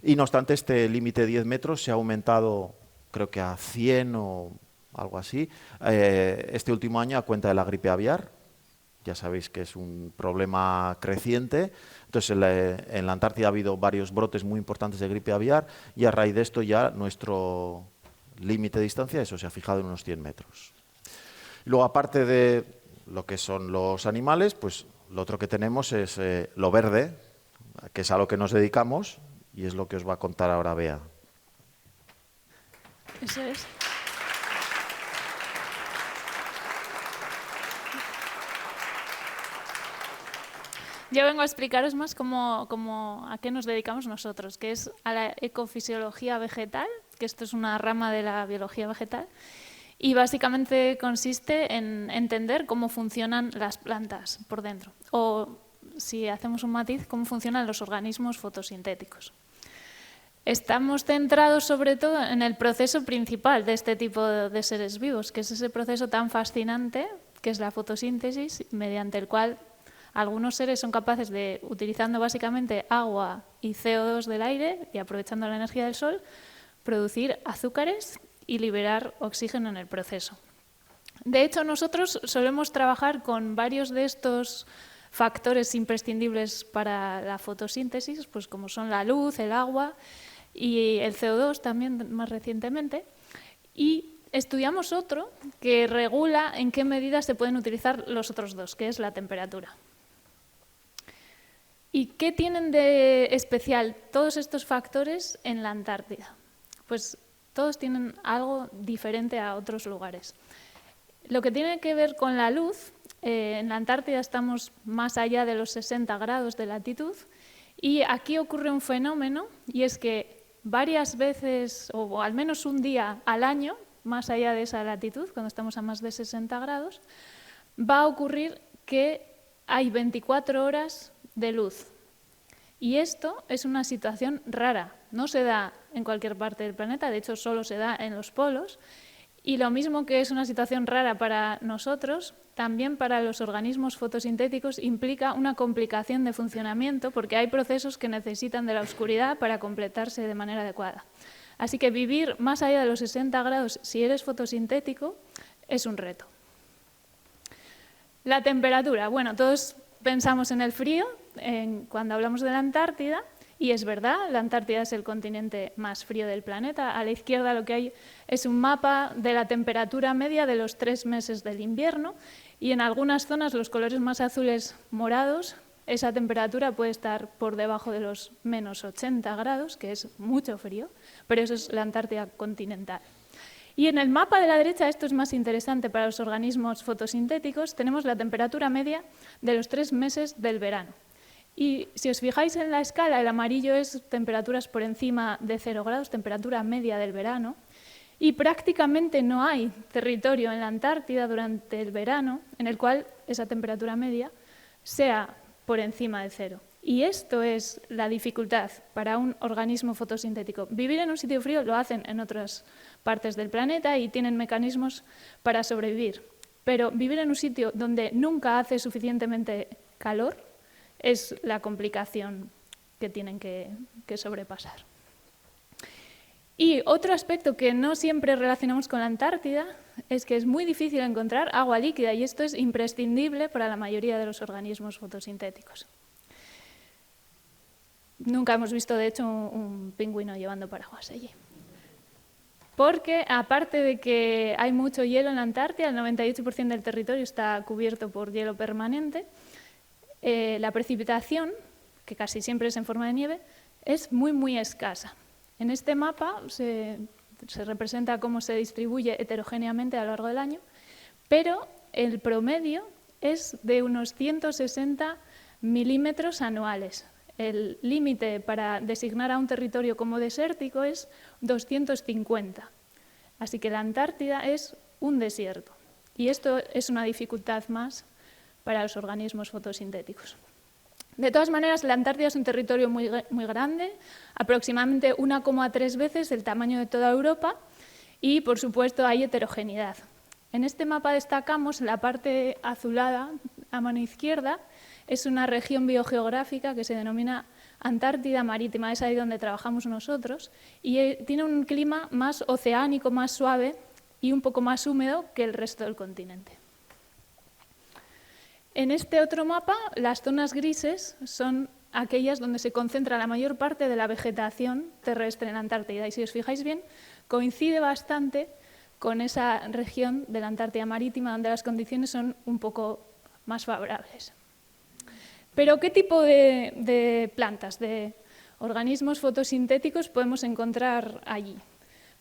Y no obstante, este límite de 10 metros se ha aumentado, creo que a 100 o algo así, este último año a cuenta de la gripe aviar. Ya sabéis que es un problema creciente. Entonces, en la Antártida ha habido varios brotes muy importantes de gripe aviar y a raíz de esto ya nuestro límite de distancia, eso se ha fijado en unos 100 metros. Luego, aparte de lo que son los animales, pues lo otro que tenemos es lo verde, que es a lo que nos dedicamos y es lo que os va a contar ahora Bea. Eso es. Yo vengo a explicaros más a qué nos dedicamos nosotros, que es a la ecofisiología vegetal, que esto es una rama de la biología vegetal, y básicamente consiste en entender cómo funcionan las plantas por dentro, o si hacemos un matiz, cómo funcionan los organismos fotosintéticos. Estamos centrados sobre todo en el proceso principal de este tipo de seres vivos, que es ese proceso tan fascinante, que es la fotosíntesis, mediante el cual algunos seres son capaces de, utilizando básicamente agua y CO2 del aire y aprovechando la energía del sol, producir azúcares y liberar oxígeno en el proceso. De hecho, nosotros solemos trabajar con varios de estos factores imprescindibles para la fotosíntesis, pues como son la luz, el agua y el CO2 también más recientemente, y estudiamos otro que regula en qué medida se pueden utilizar los otros dos, que es la temperatura. ¿Y qué tienen de especial todos estos factores en la Antártida? Pues todos tienen algo diferente a otros lugares. Lo que tiene que ver con la luz, en la Antártida estamos más allá de los 60 grados de latitud y aquí ocurre un fenómeno y es que varias veces, o al menos un día al año, más allá de esa latitud, cuando estamos a más de 60 grados, va a ocurrir que hay 24 horas de luz. Y esto es una situación rara, no se da en cualquier parte del planeta, de hecho solo se da en los polos, y lo mismo que es una situación rara para nosotros, también para los organismos fotosintéticos implica una complicación de funcionamiento porque hay procesos que necesitan de la oscuridad para completarse de manera adecuada. Así que vivir más allá de los 60 grados si eres fotosintético es un reto. La temperatura, bueno, todos pensamos en el frío cuando hablamos de la Antártida, y es verdad, la Antártida es el continente más frío del planeta. A la izquierda lo que hay es un mapa de la temperatura media de los 3 meses del invierno, y en algunas zonas, los colores más azules morados, esa temperatura puede estar por debajo de los menos 80 grados, que es mucho frío, pero eso es la Antártida continental. Y en el mapa de la derecha, esto es más interesante para los organismos fotosintéticos, tenemos la temperatura media de los 3 meses del verano. Y si os fijáis en la escala, el amarillo es temperaturas por encima de 0 grados, temperatura media del verano, y prácticamente no hay territorio en la Antártida durante el verano en el cual esa temperatura media sea por encima de 0. Y esto es la dificultad para un organismo fotosintético. Vivir en un sitio frío lo hacen en otras partes del planeta y tienen mecanismos para sobrevivir. Pero vivir en un sitio donde nunca hace suficientemente calor es la complicación que tienen que sobrepasar. Y otro aspecto que no siempre relacionamos con la Antártida, es que es muy difícil encontrar agua líquida y esto es imprescindible para la mayoría de los organismos fotosintéticos. Nunca hemos visto, de hecho, un pingüino llevando paraguas allí. Porque, aparte de que hay mucho hielo en la Antártida, el 98% del territorio está cubierto por hielo permanente, la precipitación, que casi siempre es en forma de nieve, es muy, muy escasa. En este mapa se representa cómo se distribuye heterogéneamente a lo largo del año, pero el promedio es de unos 160 milímetros anuales. El límite para designar a un territorio como desértico es 250. Así que la Antártida es un desierto. Y esto es una dificultad más para los organismos fotosintéticos. De todas maneras, la Antártida es un territorio muy grande, aproximadamente 1,3 veces el tamaño de toda Europa, y, por supuesto, hay heterogeneidad. En este mapa destacamos la parte azulada a mano izquierda, es una región biogeográfica que se denomina Antártida Marítima, es ahí donde trabajamos nosotros, y tiene un clima más oceánico, más suave y un poco más húmedo que el resto del continente. En este otro mapa, las zonas grises son aquellas donde se concentra la mayor parte de la vegetación terrestre en la Antártida, y si os fijáis bien, coincide bastante con esa región de la Antártida Marítima, donde las condiciones son un poco más favorables. Pero, ¿qué tipo de plantas, de organismos fotosintéticos podemos encontrar allí?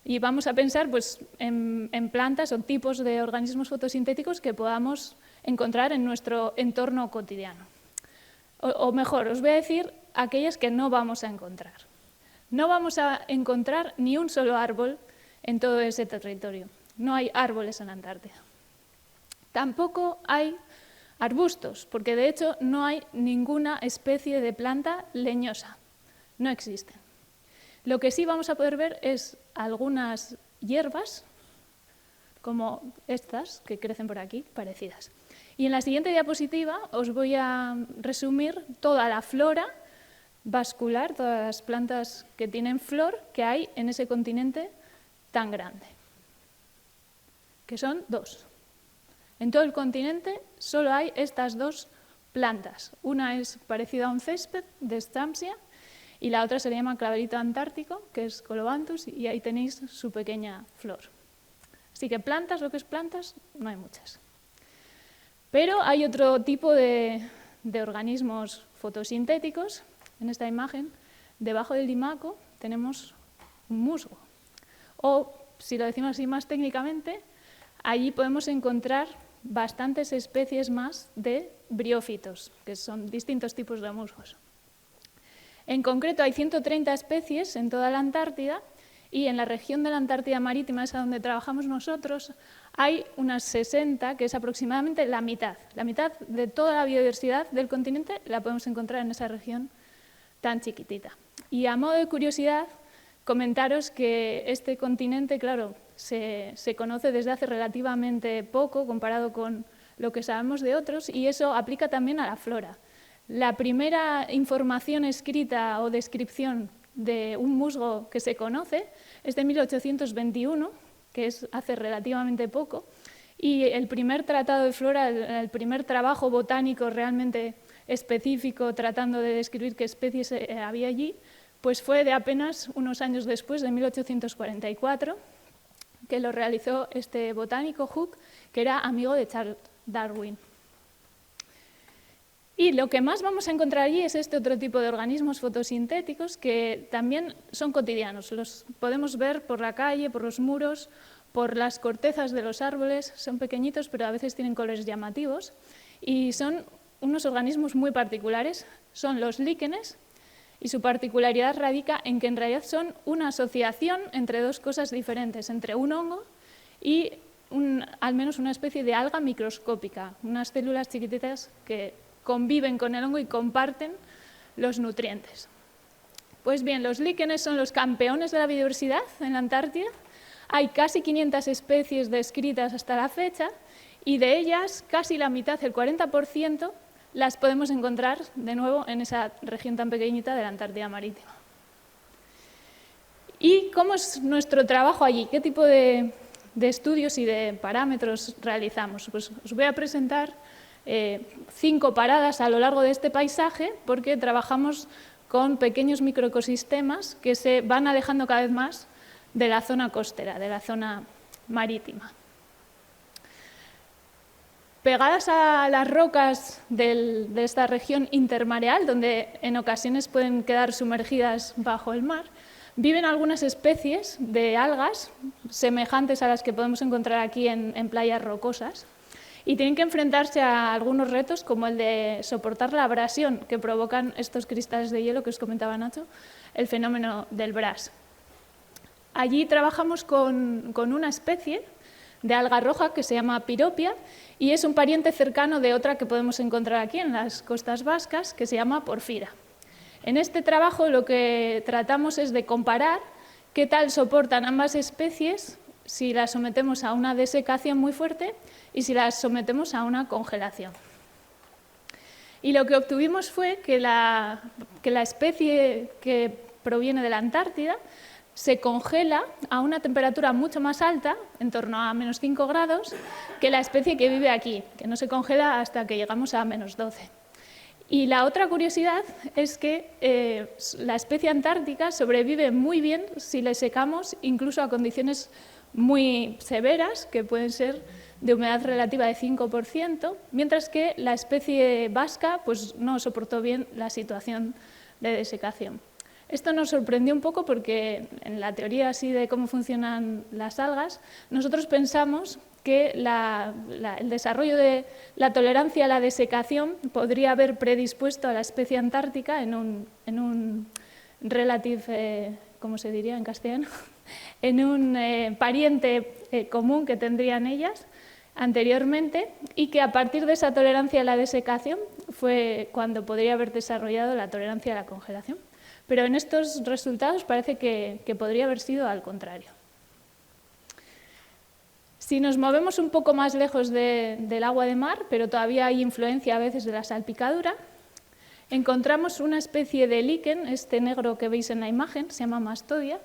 Y vamos a pensar pues, en plantas o tipos de organismos fotosintéticos que podamos encontrar en nuestro entorno cotidiano. O mejor, os voy a decir aquellas que no vamos a encontrar. No vamos a encontrar ni un solo árbol en todo ese territorio. No hay árboles en la Antártida. Tampoco hay arbustos, porque de hecho no hay ninguna especie de planta leñosa. No existen. Lo que sí vamos a poder ver es algunas hierbas, como estas, que crecen por aquí, parecidas. Y en la siguiente diapositiva os voy a resumir toda la flora vascular, todas las plantas que tienen flor que hay en ese continente tan grande, que son 2. En todo el continente solo hay estas 2 plantas. Una es parecida a un césped de Stampsia y la otra se le llama clavelito antártico, que es Colobanthus, y ahí tenéis su pequeña flor. Así que plantas, lo que es plantas, no hay muchas. Pero hay otro tipo de organismos fotosintéticos. En esta imagen, debajo del limaco, tenemos un musgo. O, si lo decimos así más técnicamente, allí podemos encontrar bastantes especies más de briófitos, que son distintos tipos de musgos. En concreto, hay 130 especies en toda la Antártida y en la región de la Antártida Marítima, esa donde trabajamos nosotros, hay unas 60, que es aproximadamente la mitad. La mitad de toda la biodiversidad del continente la podemos encontrar en esa región tan chiquitita. Y a modo de curiosidad, comentaros que este continente, claro, se conoce desde hace relativamente poco comparado con lo que sabemos de otros, y eso aplica también a la flora. La primera información escrita o descripción de un musgo que se conoce es de 1821, que es hace relativamente poco, y el primer tratado de flora, el primer trabajo botánico realmente específico tratando de describir qué especies había allí, pues fue de apenas unos años después, de 1844, que lo realizó este botánico Hooke, que era amigo de Charles Darwin. Y lo que más vamos a encontrar allí es este otro tipo de organismos fotosintéticos que también son cotidianos. Los podemos ver por la calle, por los muros, por las cortezas de los árboles. Son pequeñitos, pero a veces tienen colores llamativos. Y son unos organismos muy particulares. Son los líquenes, y su particularidad radica en que en realidad son una asociación entre 2 cosas diferentes, entre un hongo y al menos una especie de alga microscópica, unas células chiquititas que conviven con el hongo y comparten los nutrientes. Pues bien, los líquenes son los campeones de la biodiversidad en la Antártida. Hay casi 500 especies descritas hasta la fecha y de ellas casi la mitad, el 40%, las podemos encontrar de nuevo en esa región tan pequeñita de la Antártida Marítima. ¿Y cómo es nuestro trabajo allí? ¿Qué tipo de de estudios y de parámetros realizamos? Pues os voy a presentar 5 paradas a lo largo de este paisaje, porque trabajamos con pequeños microecosistemas que se van alejando cada vez más de la zona costera, de la zona marítima. Pegadas a las rocas de esta región intermareal, donde en ocasiones pueden quedar sumergidas bajo el mar, viven algunas especies de algas semejantes a las que podemos encontrar aquí en playas rocosas, y tienen que enfrentarse a algunos retos, como el de soportar la abrasión que provocan estos cristales de hielo que os comentaba Nacho, el fenómeno del BRAS. Allí trabajamos con una especie de alga roja que se llama Piropia, y es un pariente cercano de otra que podemos encontrar aquí en las costas vascas, que se llama Porfira. En este trabajo lo que tratamos es de comparar qué tal soportan ambas especies si las sometemos a una desecación muy fuerte y si las sometemos a una congelación. Y lo que obtuvimos fue que la especie que proviene de la Antártida se congela a una temperatura mucho más alta, en torno a menos 5 grados, que la especie que vive aquí, que no se congela hasta que llegamos a menos 12. Y la otra curiosidad es que la especie antártica sobrevive muy bien si le secamos, incluso a condiciones muy severas, que pueden ser de humedad relativa de 5%, mientras que la especie vasca pues, no soportó bien la situación de desecación. Esto nos sorprendió un poco porque en la teoría así de cómo funcionan las algas, nosotros pensamos que el desarrollo de la tolerancia a la desecación podría haber predispuesto a la especie antártica en un relative, ¿cómo se diría en castellano? En un pariente común que tendrían ellas anteriormente, y que a partir de esa tolerancia a la desecación fue cuando podría haber desarrollado la tolerancia a la congelación. Pero en estos resultados parece que podría haber sido al contrario. Si nos movemos un poco más lejos del agua de mar, pero todavía hay influencia a veces de la salpicadura, encontramos una especie de líquen, este negro que veis en la imagen, se llama Mastodia,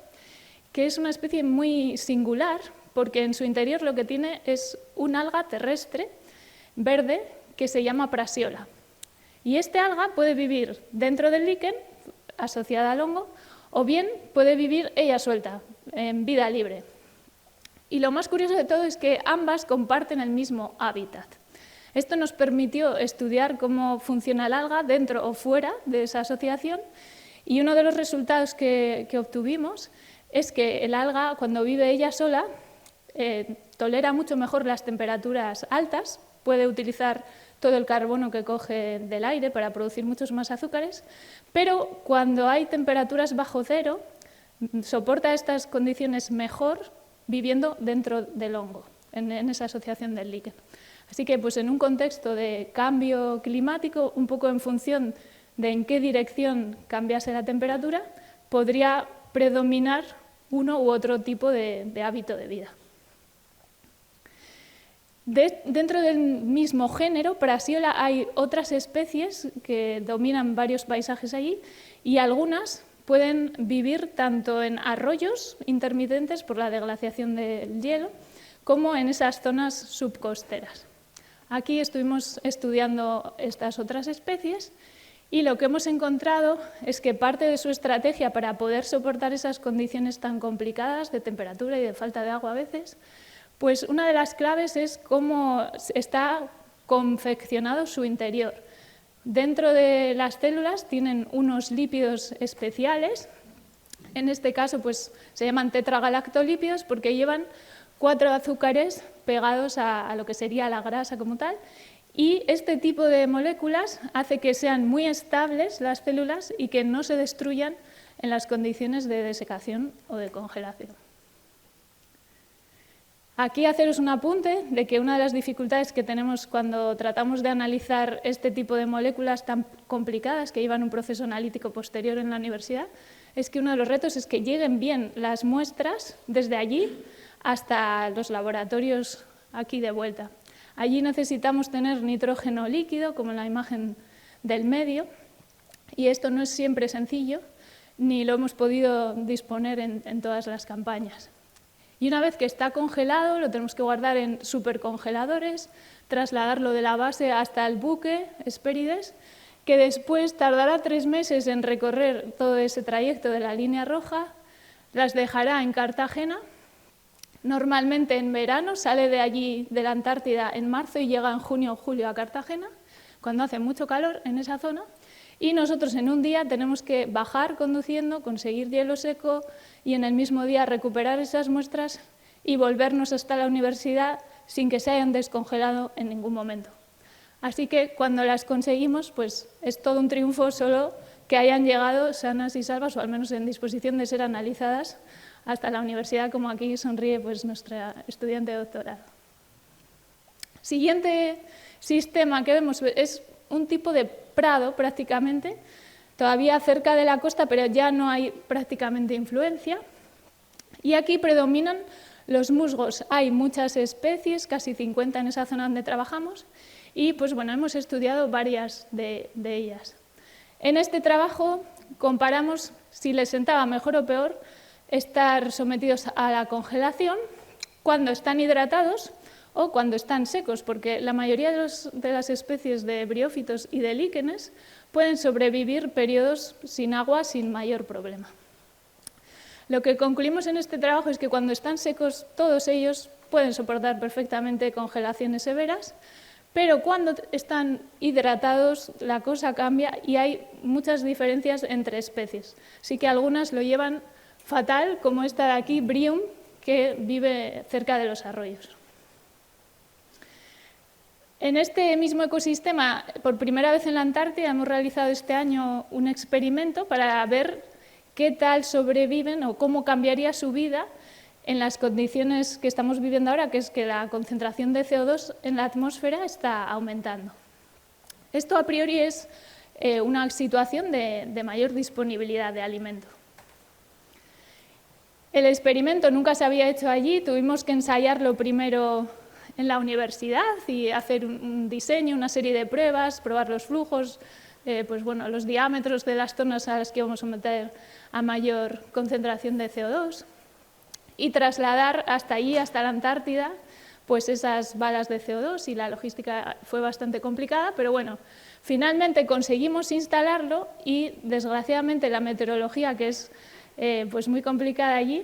que es una especie muy singular, porque en su interior lo que tiene es un alga terrestre verde que se llama Prasiola. Y este alga puede vivir dentro del líquen, asociada al hongo, o bien puede vivir ella suelta, en vida libre. Y lo más curioso de todo es que ambas comparten el mismo hábitat. Esto nos permitió estudiar cómo funciona el alga dentro o fuera de esa asociación, y uno de los resultados que obtuvimos es que el alga, cuando vive ella sola, tolera mucho mejor las temperaturas altas, puede utilizar todo el carbono que coge del aire para producir muchos más azúcares, pero cuando hay temperaturas bajo cero, soporta estas condiciones mejor viviendo dentro del hongo, en esa asociación del líquen. Así que pues, en un contexto de cambio climático, un poco en función de en qué dirección cambiase la temperatura, podría predominar uno u otro tipo de hábito de vida. Dentro del mismo género, Prasiola, hay otras especies que dominan varios paisajes allí, y algunas pueden vivir tanto en arroyos intermitentes por la deglaciación del hielo como en esas zonas subcosteras. Aquí estuvimos estudiando estas otras especies, y lo que hemos encontrado es que parte de su estrategia para poder soportar esas condiciones tan complicadas de temperatura y de falta de agua a veces, pues una de las claves es cómo está confeccionado su interior. Dentro de las células tienen unos lípidos especiales, en este caso pues, se llaman tetragalactolípidos porque llevan 4 azúcares pegados a lo que sería la grasa como tal, y este tipo de moléculas hace que sean muy estables las células y que no se destruyan en las condiciones de desecación o de congelación. Aquí haceros un apunte de que una de las dificultades que tenemos cuando tratamos de analizar este tipo de moléculas tan complicadas que llevan un proceso analítico posterior en la universidad es que uno de los retos es que lleguen bien las muestras desde allí hasta los laboratorios aquí de vuelta. Allí necesitamos tener nitrógeno líquido, como en la imagen del medio, y esto no es siempre sencillo, ni lo hemos podido disponer en todas las campañas. Y una vez que está congelado, lo tenemos que guardar en supercongeladores, trasladarlo de la base hasta el buque Hespérides, que después tardará 3 meses en recorrer todo ese trayecto de la línea roja, las dejará en Cartagena. Normalmente en verano, sale de allí, de la Antártida, en marzo y llega en junio o julio a Cartagena, cuando hace mucho calor en esa zona. Y nosotros en un día tenemos que bajar conduciendo, conseguir hielo seco y en el mismo día recuperar esas muestras y volvernos hasta la universidad sin que se hayan descongelado en ningún momento. Así que cuando las conseguimos, pues es todo un triunfo solo que hayan llegado sanas y salvas, o al menos en disposición de ser analizadas, hasta la universidad, como aquí sonríe pues nuestra estudiante de doctorado. Siguiente sistema que vemos es un tipo de prado prácticamente, todavía cerca de la costa, pero ya no hay prácticamente influencia. Y aquí predominan los musgos. Hay muchas especies, casi 50 en esa zona donde trabajamos, y pues bueno, hemos estudiado varias de ellas. En este trabajo comparamos si les sentaba mejor o peor estar sometidos a la congelación cuando están hidratados o cuando están secos, porque la mayoría de las especies de briófitos y de líquenes pueden sobrevivir periodos sin agua sin mayor problema. Lo que concluimos en este trabajo es que cuando están secos todos ellos pueden soportar perfectamente congelaciones severas, pero cuando están hidratados la cosa cambia y hay muchas diferencias entre especies. Así que algunas lo llevan fatal, como esta de aquí, Brium, que vive cerca de los arroyos. En este mismo ecosistema, por primera vez en la Antártida, hemos realizado este año un experimento para ver qué tal sobreviven o cómo cambiaría su vida en las condiciones que estamos viviendo ahora, que es que la concentración de CO2 en la atmósfera está aumentando. Esto a priori es una situación de mayor disponibilidad de alimento. El experimento nunca se había hecho allí, tuvimos que ensayarlo primero en la universidad y hacer un diseño, una serie de pruebas, probar los flujos, pues bueno, los diámetros de las zonas a las que íbamos a meter a mayor concentración de CO2 y trasladar hasta allí, hasta la Antártida, pues esas balas de CO2, y la logística fue bastante complicada, pero bueno, finalmente conseguimos instalarlo y desgraciadamente la meteorología, que es pues muy complicada allí,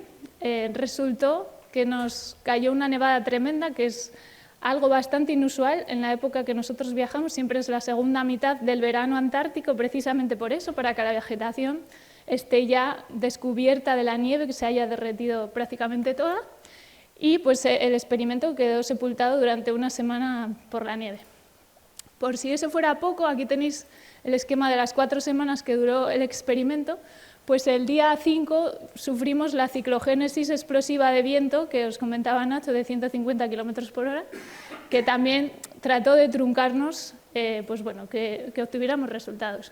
resultó que nos cayó una nevada tremenda, que es algo bastante inusual en la época que nosotros viajamos, siempre es la segunda mitad del verano antártico, precisamente por eso, para que la vegetación esté ya descubierta de la nieve, que se haya derretido prácticamente toda, y pues el experimento quedó sepultado durante una semana por la nieve. Por si eso fuera poco, aquí tenéis el esquema de las 4 semanas que duró el experimento. Pues el día 5 sufrimos la ciclogénesis explosiva de viento que os comentaba Nacho, de 150 km por hora, que también trató de truncarnos, pues bueno, que obtuviéramos resultados.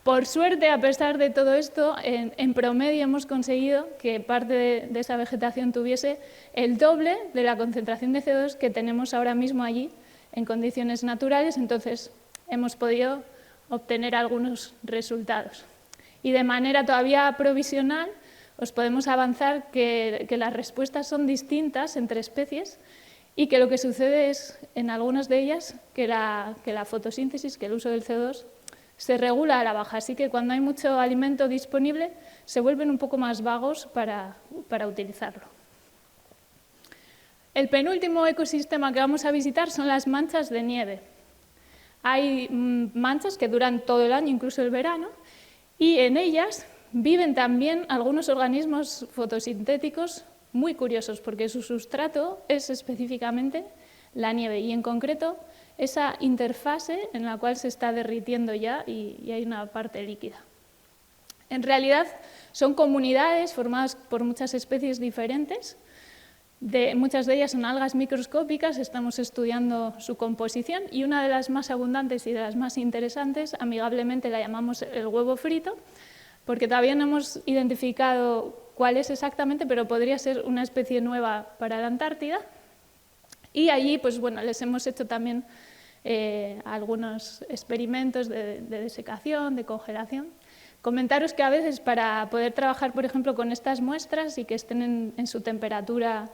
Por suerte, a pesar de todo esto, en promedio hemos conseguido que parte de esa vegetación tuviese el doble de la concentración de CO2 que tenemos ahora mismo allí en condiciones naturales, entonces hemos podido obtener algunos resultados. Y de manera todavía provisional os podemos avanzar que las respuestas son distintas entre especies y que lo que sucede es, en algunas de ellas, que la fotosíntesis, que el uso del CO2, se regula a la baja. Así que cuando hay mucho alimento disponible, se vuelven un poco más vagos para utilizarlo. El penúltimo ecosistema que vamos a visitar son las manchas de nieve. Hay manchas que duran todo el año, incluso el verano, y en ellas viven también algunos organismos fotosintéticos muy curiosos, porque su sustrato es específicamente la nieve, y en concreto esa interfase en la cual se está derritiendo ya y hay una parte líquida. En realidad son comunidades formadas por muchas especies diferentes, muchas de ellas son algas microscópicas, estamos estudiando su composición, y una de las más abundantes y de las más interesantes, amigablemente la llamamos el huevo frito, porque todavía no hemos identificado cuál es exactamente, pero podría ser una especie nueva para la Antártida. Y allí, pues bueno, les hemos hecho también algunos experimentos de desecación, de congelación, Comentaros que a veces para poder trabajar, por ejemplo, con estas muestras y que estén en su temperatura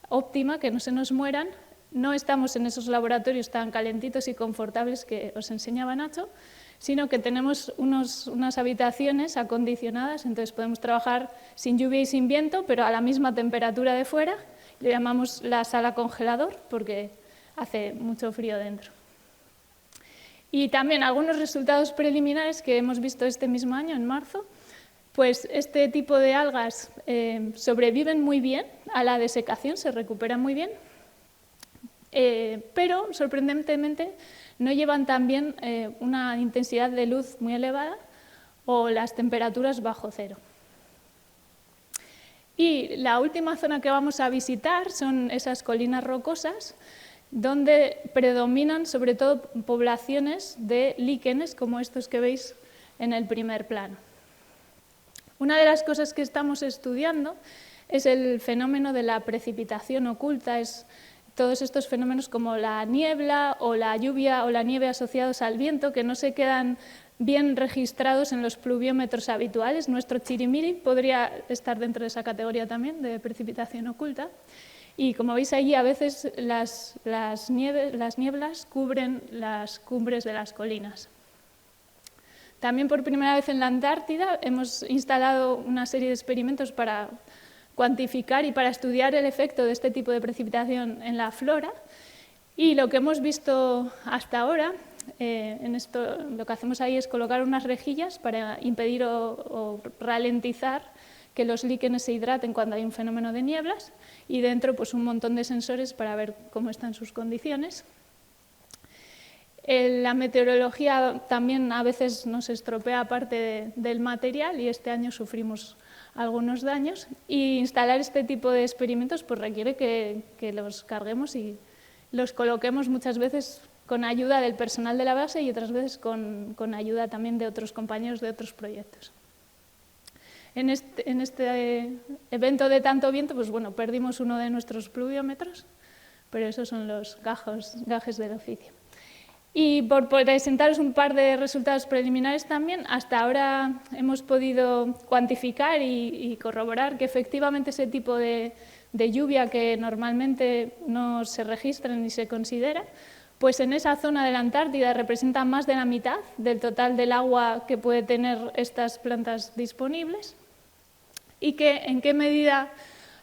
óptima, que no se nos mueran, no estamos en esos laboratorios tan calentitos y confortables que os enseñaba Nacho, sino que tenemos unas habitaciones acondicionadas, entonces podemos trabajar sin lluvia y sin viento, pero a la misma temperatura de fuera. Le llamamos la sala congelador porque hace mucho frío dentro. Y también algunos resultados preliminares que hemos visto este mismo año, en marzo, pues este tipo de algas sobreviven muy bien a la desecación, se recuperan muy bien, pero sorprendentemente no llevan también una intensidad de luz muy elevada o las temperaturas bajo cero. Y la última zona que vamos a visitar son esas colinas rocosas, donde predominan sobre todo poblaciones de líquenes como estos que veis en el primer plano. Una de las cosas que estamos estudiando es el fenómeno de la precipitación oculta, es todos estos fenómenos como la niebla o la lluvia o la nieve asociados al viento que no se quedan bien registrados en los pluviómetros habituales. Nuestro chirimiri podría estar dentro de esa categoría también de precipitación oculta. Y como veis allí, a veces las nieblas cubren las cumbres de las colinas. También por primera vez en la Antártida hemos instalado una serie de experimentos para cuantificar y para estudiar el efecto de este tipo de precipitación en la flora. Y lo que hemos visto hasta ahora, lo que hacemos ahí es colocar unas rejillas para impedir o ralentizar que los líquenes se hidraten cuando hay un fenómeno de nieblas, y dentro pues un montón de sensores para ver cómo están sus condiciones. La meteorología también a veces nos estropea parte del material y este año sufrimos algunos daños, y instalar este tipo de experimentos pues requiere que los carguemos y los coloquemos muchas veces con ayuda del personal de la base y otras veces con ayuda también de otros compañeros de otros proyectos. En este evento de tanto viento, pues bueno, perdimos uno de nuestros pluviómetros, pero esos son los gajes del oficio. Y por presentaros un par de resultados preliminares también, hasta ahora hemos podido cuantificar y corroborar que efectivamente ese tipo de lluvia que normalmente no se registra ni se considera, pues en esa zona de la Antártida representa más de la mitad del total del agua que puede tener estas plantas disponibles, y que en qué medida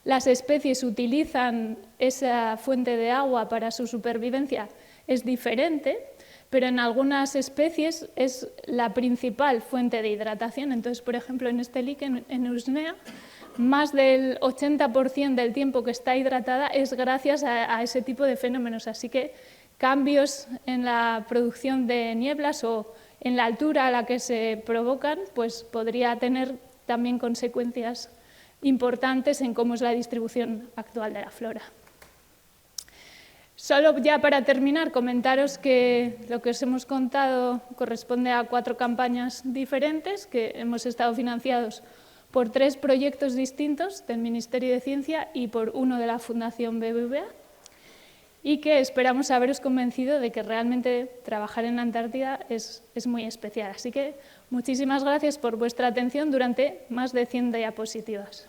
las especies utilizan esa fuente de agua para su supervivencia es diferente, pero en algunas especies es la principal fuente de hidratación. Entonces, por ejemplo, en este líquen, en Usnea, más del 80% del tiempo que está hidratada es gracias a ese tipo de fenómenos. Así que cambios en la producción de nieblas o en la altura a la que se provocan, pues podría tener también consecuencias importantes en cómo es la distribución actual de la flora. Solo ya para terminar, comentaros que lo que os hemos contado corresponde a 4 campañas diferentes, que hemos estado financiados por 3 proyectos distintos del Ministerio de Ciencia y por uno de la Fundación BBVA, y que esperamos haberos convencido de que realmente trabajar en la Antártida es muy especial. Así que muchísimas gracias por vuestra atención durante más de 100 diapositivas.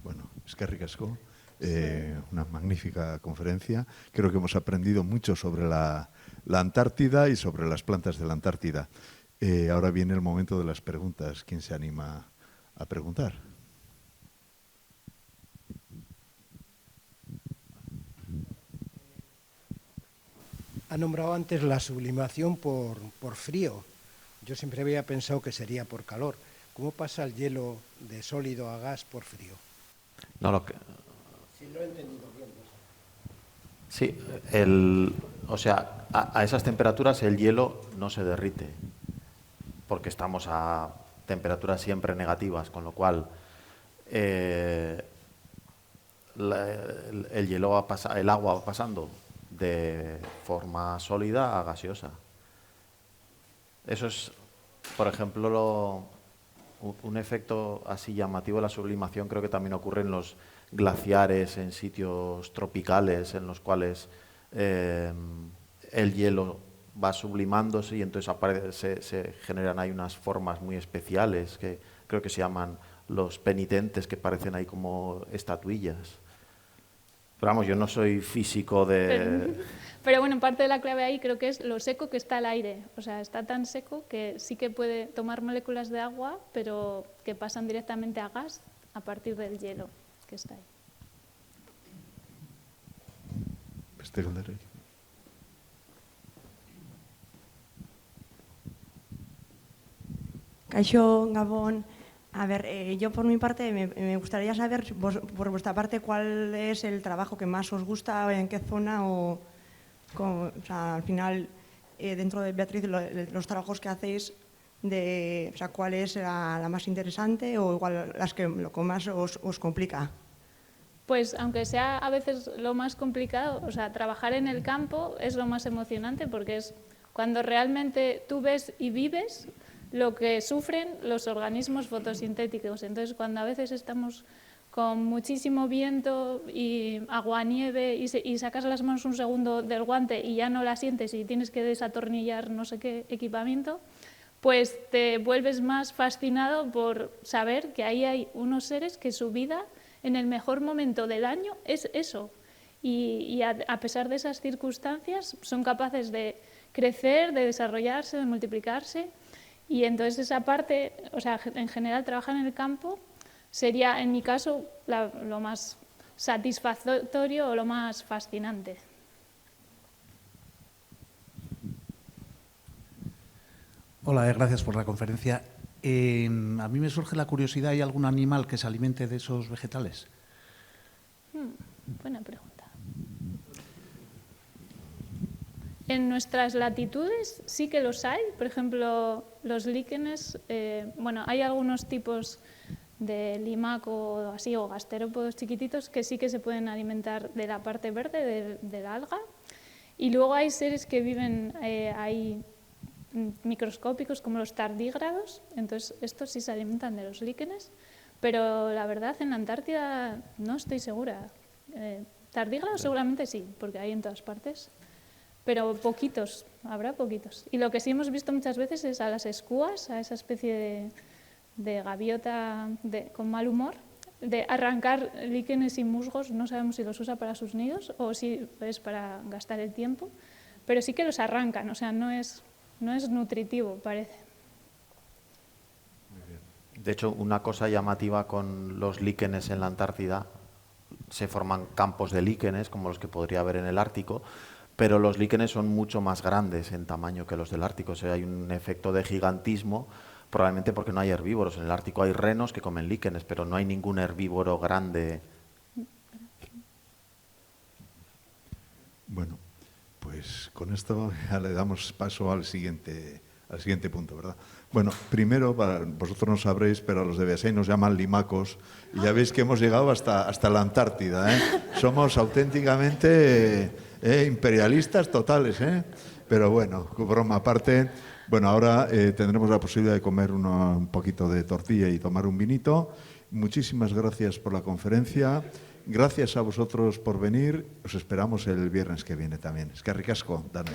Bueno, eskerrik asko. Una magnífica conferencia. Creo que hemos aprendido mucho sobre la Antártida y sobre las plantas de la Antártida. Ahora viene el momento de las preguntas. ¿Quién se anima a preguntar? Ha nombrado antes la sublimación por frío. Yo siempre había pensado que sería por calor. ¿Cómo pasa el hielo de sólido a gas por frío? No, Si lo he entendido bien. Sí, o sea, a esas temperaturas el hielo no se derrite, porque estamos a temperaturas siempre negativas, con lo cual el agua va pasando de forma sólida a gaseosa. Eso es, por ejemplo, un efecto así llamativo de la sublimación. Creo que también ocurre en los glaciares en sitios tropicales en los cuales el hielo va sublimándose y entonces se generan ahí unas formas muy especiales que creo que se llaman los penitentes, que parecen ahí como estatuillas. Pero vamos, yo no soy físico de... Pero bueno, parte de la clave ahí creo que es lo seco que está el aire. O sea, está tan seco que sí que puede tomar moléculas de agua, pero que pasan directamente a gas a partir del hielo que está ahí. Kaixo, Gabón. A ver, yo por mi parte me gustaría saber, por vuestra parte, cuál es el trabajo que más os gusta, en qué zona o sea, al final, dentro de Beatriz, los trabajos que hacéis, o sea, cuál es la más interesante o igual lo que más os complica. Pues aunque sea a veces lo más complicado, o sea, trabajar en el campo es lo más emocionante porque es cuando realmente tú ves y vives lo que sufren los organismos fotosintéticos. Entonces, cuando a veces estamos con muchísimo viento y agua-nieve y sacas las manos un segundo del guante y ya no la sientes y tienes que desatornillar no sé qué equipamiento, pues te vuelves más fascinado por saber que ahí hay unos seres que su vida en el mejor momento del año es eso. Y a pesar de esas circunstancias son capaces de crecer, de desarrollarse, de multiplicarse. Y entonces esa parte, o sea, en general trabajar en el campo sería, en mi caso, lo más satisfactorio o lo más fascinante. Hola, gracias por la conferencia. A mí me surge la curiosidad, ¿hay algún animal que se alimente de esos vegetales? Buena pregunta. En nuestras latitudes sí que los hay, por ejemplo, los líquenes, bueno, hay algunos tipos de limaco o así, o gasterópodos chiquititos que sí que se pueden alimentar de la parte verde del alga, y luego hay seres que viven ahí microscópicos como los tardígrados, entonces estos sí se alimentan de los líquenes, pero la verdad en la Antártida no estoy segura. Tardígrados seguramente sí, porque hay en todas partes. Pero poquitos, habrá poquitos. Y lo que sí hemos visto muchas veces es a las escúas, a esa especie de gaviota con mal humor, de arrancar líquenes y musgos, no sabemos si los usa para sus nidos o si es para gastar el tiempo, pero sí que los arrancan, o sea, no es nutritivo, parece. De hecho, una cosa llamativa con los líquenes en la Antártida, se forman campos de líquenes, como los que podría haber en el Ártico, pero los líquenes son mucho más grandes en tamaño que los del Ártico. O sea, hay un efecto de gigantismo, probablemente porque no hay herbívoros. En el Ártico hay renos que comen líquenes, pero no hay ningún herbívoro grande. Bueno, pues con esto ya le damos paso al siguiente punto, ¿verdad? Bueno, primero, vosotros no sabréis, pero a los de Beasain nos llaman limacos y ya veis que hemos llegado hasta la Antártida, ¿eh? Somos auténticamente imperialistas totales, ¿eh? Pero bueno, broma aparte, bueno, ahora tendremos la posibilidad de comer un poquito de tortilla y tomar un vinito. Muchísimas gracias por la conferencia. Gracias a vosotros por venir. Os esperamos el viernes que viene también. Eskerrik asko, Danai.